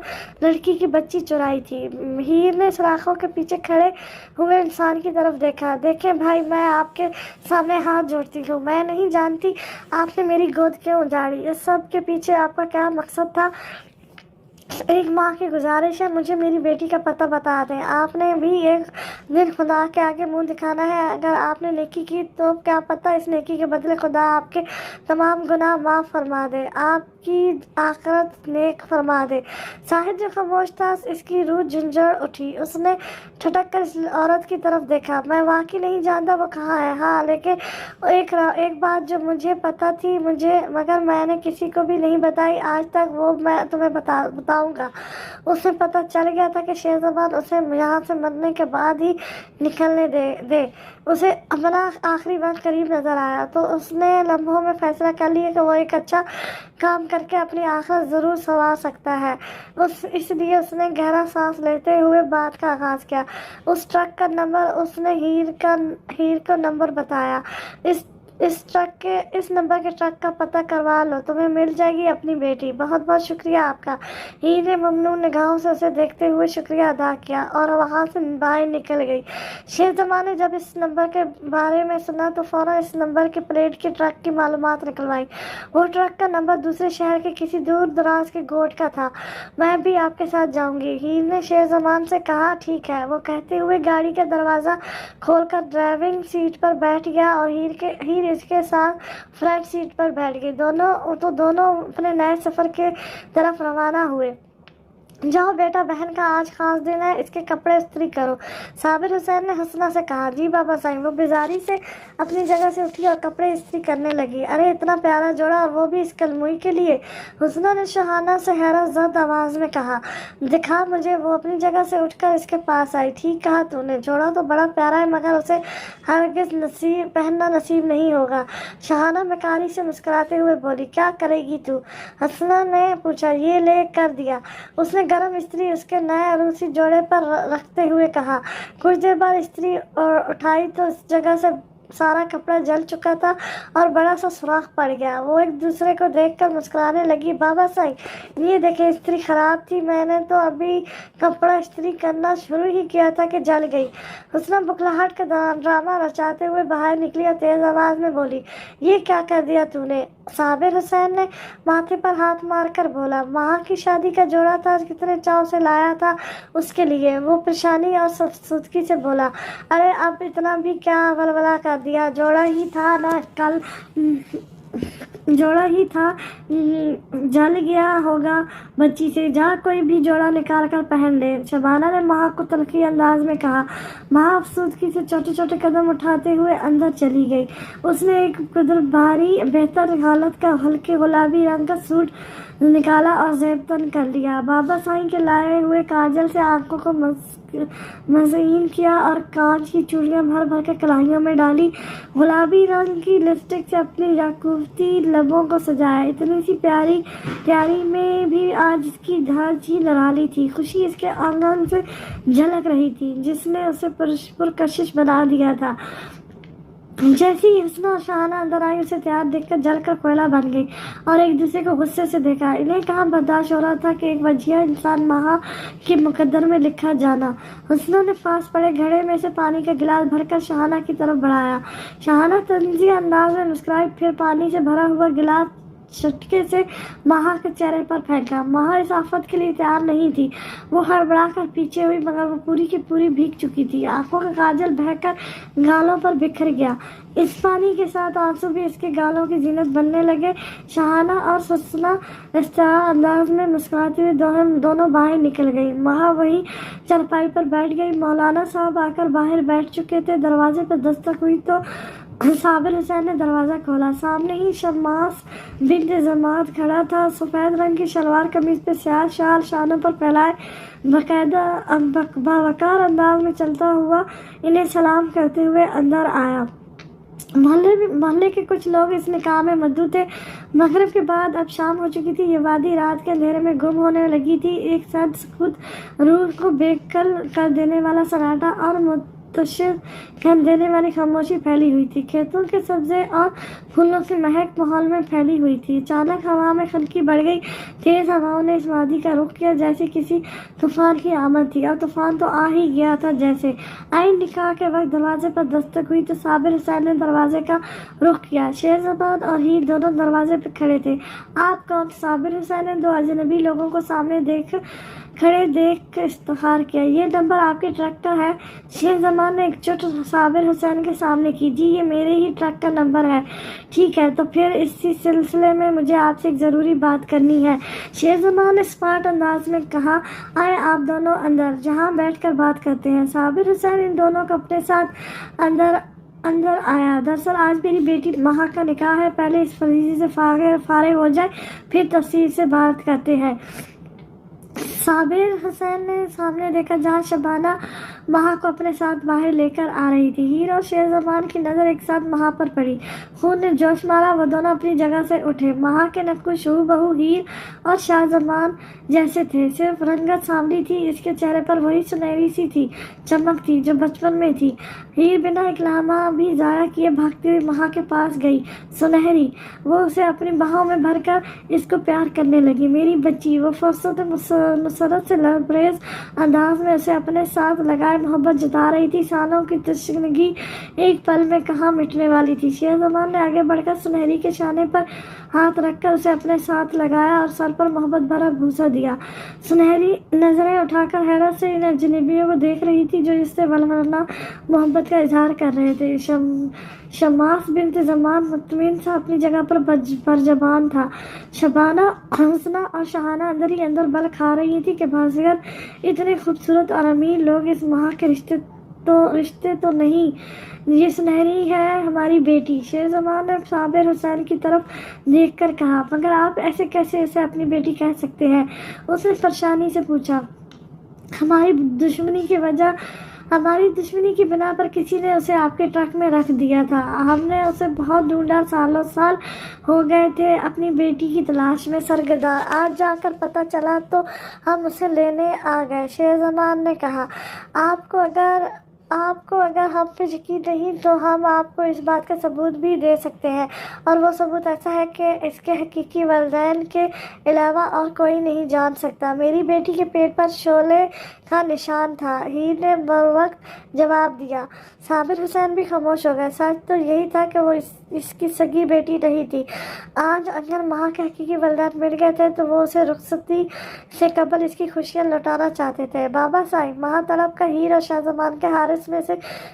Speaker 1: लड़की की बच्ची चुराई थी। हीर ने सुराखों के पीछे खड़े हुए इंसान की तरफ देखा। देखें भाई, मैं आपके सामने हाथ जोड़ती हूँ। मैं नहीं जानती आपने मेरी गोद क्यों उजाड़ी। इस सब के पीछे आपका क्या मकसद था? एक माँ की गुजारिश है, मुझे मेरी बेटी का पता बता दें। आपने भी एक दिन खुदा के आगे मुंह दिखाना है। अगर आपने नेकी की तो क्या पता इस नेकी के बदले खुदा आपके तमाम गुनाह माफ़ फरमा दे, आपकी आखिरत नेक फरमा दे। साहिद जो खामोश था, इसकी रूह झंझोड़ उठी। उसने ठटक कर इस औरत की तरफ देखा। मैं वाकई नहीं जानता वो कहाँ है। हाँ, लेकिन एक बात जो मुझे पता थी, मगर मैंने किसी को भी नहीं बताई आज तक, वो मैं तुम्हें बताऊंगा। उसे पता चल गया था कि शेरजमान उसे यहाँ से मरने के बाद ही निकलने दे। उसे अपना आखिरी वक्त करीब नजर आया तो उसने लम्हों में फैसला कर लिया कि वो एक अच्छा काम करके अपनी आखिरत ज़रूर संवार सकता है। इसलिए उसने गहरा सांस लेते हुए बात का आगाज़ किया। उस ट्रक का नंबर उसने हीर को नंबर बताया। इस नंबर के ट्रक का पता करवा लो, तुम्हें मिल जाएगी अपनी बेटी। बहुत बहुत शुक्रिया आपका। हीर ने ममनून निगाहों से उसे देखते हुए शुक्रिया अदा किया और वहाँ से बाहर निकल गई। शेरजमान ने जब इस नंबर के बारे में सुना तो फौरन इस नंबर के प्लेट के ट्रक की मालूमात निकलवाई। वो ट्रक का नंबर दूसरे शहर के किसी दूर दराज के गोट का था। मैं भी आपके साथ जाऊंगी, हीर ने शेरजमान से कहा। ठीक है, वो कहते हुए गाड़ी का दरवाज़ा खोलकर ड्राइविंग सीट पर बैठ गया और हीर इसके साथ फ्रंट सीट पर बैठ गई। दोनों अपने नए सफ़र के तरफ रवाना हुए। जाओ बेटा, बहन का आज खास दिन है, इसके कपड़े इस्त्री करो, साबिर हुसैन ने हसना से कहा। जी बाबा साईं। वो बेजारी से अपनी जगह से उठी और कपड़े इस्त्री करने लगी। अरे इतना प्यारा जोड़ा, और वो भी इस कलमुई के लिए। हुसना ने शहाना से हैरत ज़द आवाज़ में कहा। दिखा मुझे। वो अपनी जगह से उठकर इसके पास आई। ठीक कहा तूने, जोड़ा तो बड़ा प्यारा है, मगर उसे हरगिज़ पहनना नसीब नहीं होगा। शहाना मकारी से मुस्कुराते हुए बोली। क्या करेगी तू? हसना ने पूछा। ये ले कर दिया, उसने गरम इस्त्री उसके नए अरूसी जोड़े पर रखते हुए कहा। कुछ देर बाद इस्त्री उठाई तो इस जगह से सारा कपड़ा जल चुका था और बड़ा सा सुराख पड़ गया। वो एक दूसरे को देखकर मुस्कुराने लगी। बाबा साईं, ये देखे, इस्त्री खराब थी, मैंने तो अभी कपड़ा इस्त्री करना शुरू ही किया था कि जल गई। हुस्ना बुखलाहट का ड्रामा रचाते हुए बाहर निकली और तेज आवाज में बोली। ये क्या कर दिया तूने? साबिर हुसैन ने माथे पर हाथ मारकर बोला। माँ की शादी का जोड़ा था, कितने चाव से लाया था उसके लिए। वो परेशानी और सुस्तगी से बोला। अरे अब इतना भी क्या वलवला कर दिया, जोड़ा ही था ना, कल जोड़ा ही था, जल गया होगा बच्ची से। जा कोई भी जोड़ा निकाल कर पहन ले। शबाना ने माँ को तलखी अंदाज में कहा। माँ अफसोसगी से छोटे छोटे कदम उठाते हुए अंदर चली गई। उसने एक कदर भारी बेहतर हालत का हल्के गुलाबी रंग का सूट निकाला और जेब तन कर लिया। बाबा साईं के लाए हुए काजल से आंखों को मज़ीन किया और कांच की चूड़ियां भर भर के कलाइयों में डाली। गुलाबी रंग की लिपस्टिक से अपनी याकूती لبوں کو سجایا، اتنی سی پیاری پیاری میں بھی آج اس کی دھاج ہی نرالی تھی۔ خوشی اس کے آنگن سے جھلک رہی تھی جس نے اسے پرکشش بنا دیا تھا۔ جیسے ہی حسنہ اور شاہانہ اندر آئی، اسے تیار دیکھ کر جل کر کوئلہ بن گئی اور ایک دوسرے کو غصے سے دیکھا۔ انہیں کہاں برداشت ہو رہا تھا کہ ایک وجیہہ انسان مہا کے مقدر میں لکھا جانا۔ حسنہ نے پاس پڑے گھڑے میں سے پانی کا گلاس بھر کر شاہانہ کی طرف بڑھایا۔ شاہانہ طنزیہ انداز میں مسکرائی، پھر پانی سے بھرا ہوا گلاس چٹکے سے مہا کے چہرے پر پھینکا۔ مہا اس آفت کے لیے تیار نہیں تھی۔ وہ ہڑبڑا کر پیچھے ہوئی، مگر وہ پوری کی پوری بھیگ چکی تھی۔ آنکھوں کا کاجل بہہ کر گالوں پر بکھر گیا۔ اس پانی کے ساتھ آنسو بھی اس کے گالوں کی زینت بننے لگے۔ شاہانہ اور حسنہ استعار انداز میں مسکراتے ہوئے دونوں باہر نکل گئی۔ مہا وہیں چارپائی پر بیٹھ گئی۔ مولانا صاحب آ کر باہر بیٹھ چکے تھے۔ دروازے پر دستک ہوئی تو صابر حسین نے دروازہ کھولا۔ سامنے ہی شماس بنت زماد کھڑا تھا، سفید رنگ کی شلوار قمیض پہ سیاہ شال شانوں پر پھیلائے باقاعدہ باوقار انداز میں چلتا ہوا انہیں سلام کرتے ہوئے اندر آیا۔ محلے کے کچھ لوگ اس نکاح میں مدعو تھے۔ مغرب کے بعد اب شام ہو چکی تھی۔ یہ وادی رات کے اندھیرے میں گم ہونے لگی تھی۔ ایک سرد سکوت، روح کو بے کل کر دینے والا سناٹا اور متشدد کر دینے والی خاموشی پھیلی ہوئی تھی۔ کھیتوں کے سبزے اور پھولوں کی مہک ماحول میں پھیلی ہوئی تھی۔ اچانک ہوا میں خنکی بڑھ گئی۔ تیز ہواؤں نے اس وادی کا رخ کیا جیسے کسی طوفان کی آمد تھی، اور طوفان تو آ ہی گیا تھا جیسے۔ عین نکاح کے وقت دروازے پر دستک ہوئی تو صابر حسین نے دروازے کا رخ کیا۔ شہرزاد اور ہیر دونوں دروازے پہ کھڑے تھے۔ آپ کون؟ صابر حسین نے دو اجنبی لوگوں کو سامنے کھڑے دیکھ استفسار کیا۔ یہ نمبر آپ کے ٹرک کا ہے؟ شہزمان نے ایک چٹ صابر حسین کے سامنے کی۔ جی، یہ میرے ہی ٹرک کا نمبر ہے۔ ٹھیک ہے، تو پھر اسی سلسلے میں مجھے آپ سے ایک ضروری بات کرنی ہے، شہزمان نے اسمارٹ انداز میں کہا۔ آئیں آپ دونوں اندر، جہاں بیٹھ کر بات کرتے ہیں۔ صابر حسین ان دونوں کو اپنے ساتھ اندر آیا۔ دراصل آج میری بیٹی مہا کا نکاح ہے۔ پہلے اس فریضے سے فارغ ہو جائے، پھر تفصیل سے بات کرتے ہیں۔ صابر حسین نے سامنے دیکھا جہاں شبانہ مہا کو اپنے ساتھ باہر لے کر آ رہی تھی۔ ہیر اور شہزمان کی نظر ایک ساتھ مہا پر پڑی۔ خون نے جوش مارا، وہ دونوں اپنی جگہ سے اٹھے۔ مہا کے نقوش ہو بہو ہیر اور شہزمان جیسے تھے، صرف رنگت سانولی تھی۔ اس کے چہرے پر وہی سنہری سی تھی چمک تھی جو بچپن میں تھی۔ ہیر بنا ایک لمحہ بھی ضائع کیے بھاگتی ہوئی مہا کے پاس گئی۔ سنہری، وہ اسے اپنی باہوں میں بھر کر اس کو پیار کرنے لگی۔ میری بچی، وہ فرصت مسرت سے لبریز انداز میں اسے اپنے ساتھ لگائے محبت جتا رہی تھی۔ سالوں کی تشنگی ایک پل میں کہاں مٹنے والی تھی۔ شہزمان نے آگے بڑھ کر سنہری کے شانے پر ہاتھ رکھ کر اسے اپنے ساتھ لگایا اور سر پر محبت بھرا بوسہ دیا۔ سنہری نظریں اٹھا کر حیرت سے ان اجنبیوں کو دیکھ رہی تھی جو اس سے ولولانہ محبت کا اظہار کر رہے تھے۔ شماس بنت زمان مطمئن سا اپنی جگہ پر پرزبان تھا۔ شبانہ، حسنہ اور شاہانہ اندر ہی اندر بل کھا رہی تھی کہ بازیگر اتنے خوبصورت اور امیر لوگ اس مہا کے رشتے تو نہیں، یہ سنہری ہے ہماری بیٹی۔ شہزمان نے صابر حسین کی طرف دیکھ کر کہا۔ مگر آپ ایسے کیسے اسے اپنی بیٹی کہہ سکتے ہیں؟ اس نے پریشانی سے پوچھا۔ ہماری دشمنی کی بنا پر کسی نے اسے آپ کے ٹرک میں رکھ دیا تھا۔ ہم نے اسے بہت ڈھونڈا، سالوں سال ہو گئے تھے اپنی بیٹی کی تلاش میں سرگرداں۔ آج جا کر پتہ چلا تو ہم اسے لینے آ گئے، شہزمان نے کہا۔ آپ کو اگر ہم پہ یقین نہیں تو ہم آپ کو اس بات کا ثبوت بھی دے سکتے ہیں، اور وہ ثبوت ایسا ہے کہ اس کے حقیقی والدین کے علاوہ اور کوئی نہیں جان سکتا۔ میری بیٹی کے پیٹ پر شعلے کا نشان تھا، ہیر نے بروقت جواب دیا۔ صابر حسین بھی خاموش ہو گئے۔ سچ تو یہی تھا کہ وہ اس کی سگی بیٹی نہیں تھی۔ آج اگر مہا کے حقیقی والدین مل گئے تھے تو وہ اسے رخصتی سے قبل اس کی خوشیاں لوٹانا چاہتے تھے۔ بابا صاحب، مہا طلب کا ہیر اور شہزمان کے حارس میں سے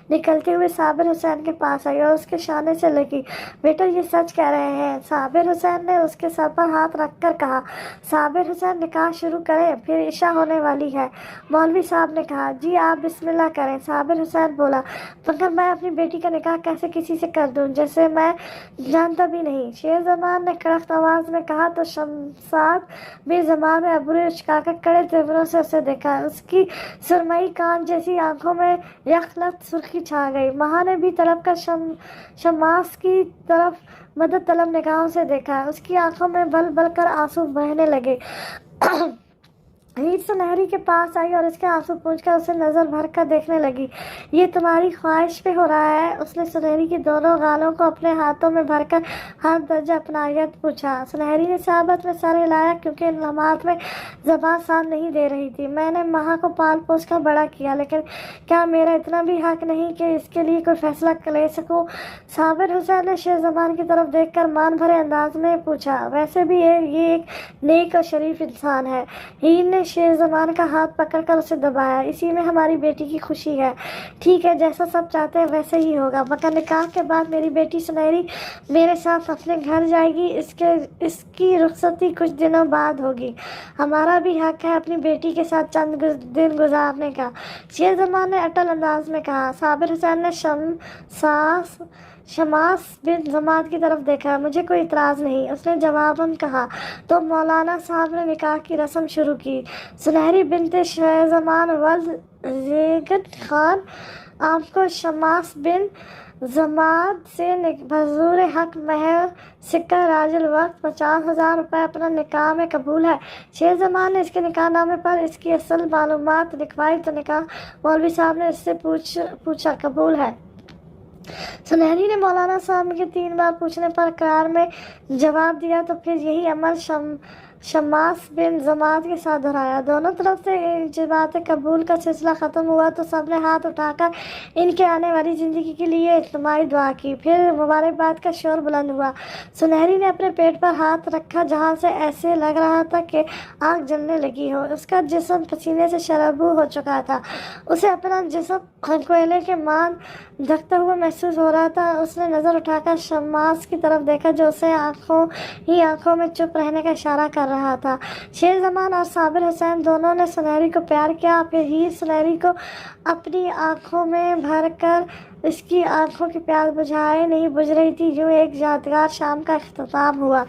Speaker 1: نکلتے ہوئے صابر حسین کے پاس آئی اور اس کے شانے سے لگی۔ بیٹا، یہ سچ کہہ رہے ہیں؟ صابر حسین نے اس کے سر پر ہاتھ رکھ کر کہا۔ صابر حسین، نکاح شروع کریں، پھر عشاء ہونے والی ہے، مولوی صاحب نے کہا۔ جی، آپ بسم اللہ کریں، صابر حسین بولا۔ مگر میں اپنی بیٹی کا نکاح کیسے کسی سے کر دوں جسے میں جانتا بھی نہیں؟ شہزمان نے کڑک آواز میں کہا تو شمشاد بھی زمان میں ابروئے اچکا کر کڑے تیوروں سے اسے دیکھا۔ اس کی سرمئی کان جیسی آنکھوں میں यकलख्त सुर्खी छा गई। महा ने भी तलब का शम्मास की तरफ मदद तलब निगाहों से देखा। उसकी आंखों में बल बल कर आंसू बहने लगे। हीर सुनहरी के पास आई और उसके आंसू पूंछकर उसे नजर भर कर देखने लगी। ये तुम्हारी ख्वाहिश पे हो रहा है? उसने सुनहरी की दोनों गालों को अपने हाथों में भरकर हाथ दर्जा अपनायत पूछा। सुनहरी ने साहबत में सर हिलाया, क्योंकि इन लम्हात में ज़बान साथ नहीं दे रही थी। मैंने महा को पाल पोस कर बड़ा किया, लेकिन क्या मेरा इतना भी हक नहीं कि इसके लिए कोई फैसला ले सकूं? साबिर हुसैन ने शेर ज़मान की तरफ देखकर मान भरे अंदाज में पूछा। वैसे भी ये एक नेक और शरीफ इंसान है। हीर ने शेर ज़मान का हाथ पकड़कर उसे दबाया। इसी में हमारी बेटी की खुशी है। ठीक है, जैसा सब चाहते हैं वैसे ही होगा, मगर निकाह के बाद मेरी बेटी सुनहरी मेरे साथ अपने घर जाएगी। इसकी रुखसती कुछ दिनों बाद होगी। हमारा भी हक है अपनी बेटी के साथ चंद दिन गुजारने का, शेर ज़मान ने अटल अंदाज में कहा। साबिर हुसैन ने शमास बिन जमात की तरफ देखा। मुझे कोई इतराज़ नहीं, उसने जवाबन कहा। तो मौलाना साहब ने निकाह की रस्म शुरू की। सुनहरी बिनते शेर ज़मान वल्द ज़ेगत खान आपको शमास बिन जमात से बज़ूर हक महर सिक्का राजुल वक्त 50,000 रुपये अपना निकाह में कबूल है। शेर ज़मान ने इसके निकाह नामे पर इसकी असल मालूमात लिखवाई तो निकाह मौलवी साहब ने इससे पूछा कबूल है। सुनहरी ने मौलाना साहब के 3 बार पूछने पर करार में जवाब दिया, तो फिर यही अमल शम्मास बिन जमात के साथ दोहराया। दोनों तरफ से बात कबूल का सिलसिला ख़त्म हुआ तो सब ने हाथ उठाकर इनके आने वाली ज़िंदगी के लिए इज्तिमाई दुआ की। फिर मुबारकबाद का शोर बुलंद हुआ। सुनहरी ने अपने पेट पर हाथ रखा, जहाँ से ऐसे लग रहा था कि आग जलने लगी हो। उसका जिस्म पसीने से शरबू हो चुका था। उसे अपना जिस्म कोयले के मान धकता हुआ महसूस हो रहा था। उसने नज़र उठाकर शम्मास की तरफ देखा, जो उसे आंखों में चुप रहने का इशारा कर रहा था। शेर ज़मान और साबिर हुसैन दोनों ने सुनहरी को प्यार किया। फिर ही सुनहरी को अपनी आंखों में भर कर इसकी आंखों की प्यास बुझाए नहीं बुझ रही थी। यूँ एक यादगार शाम का इख्तिताम हुआ।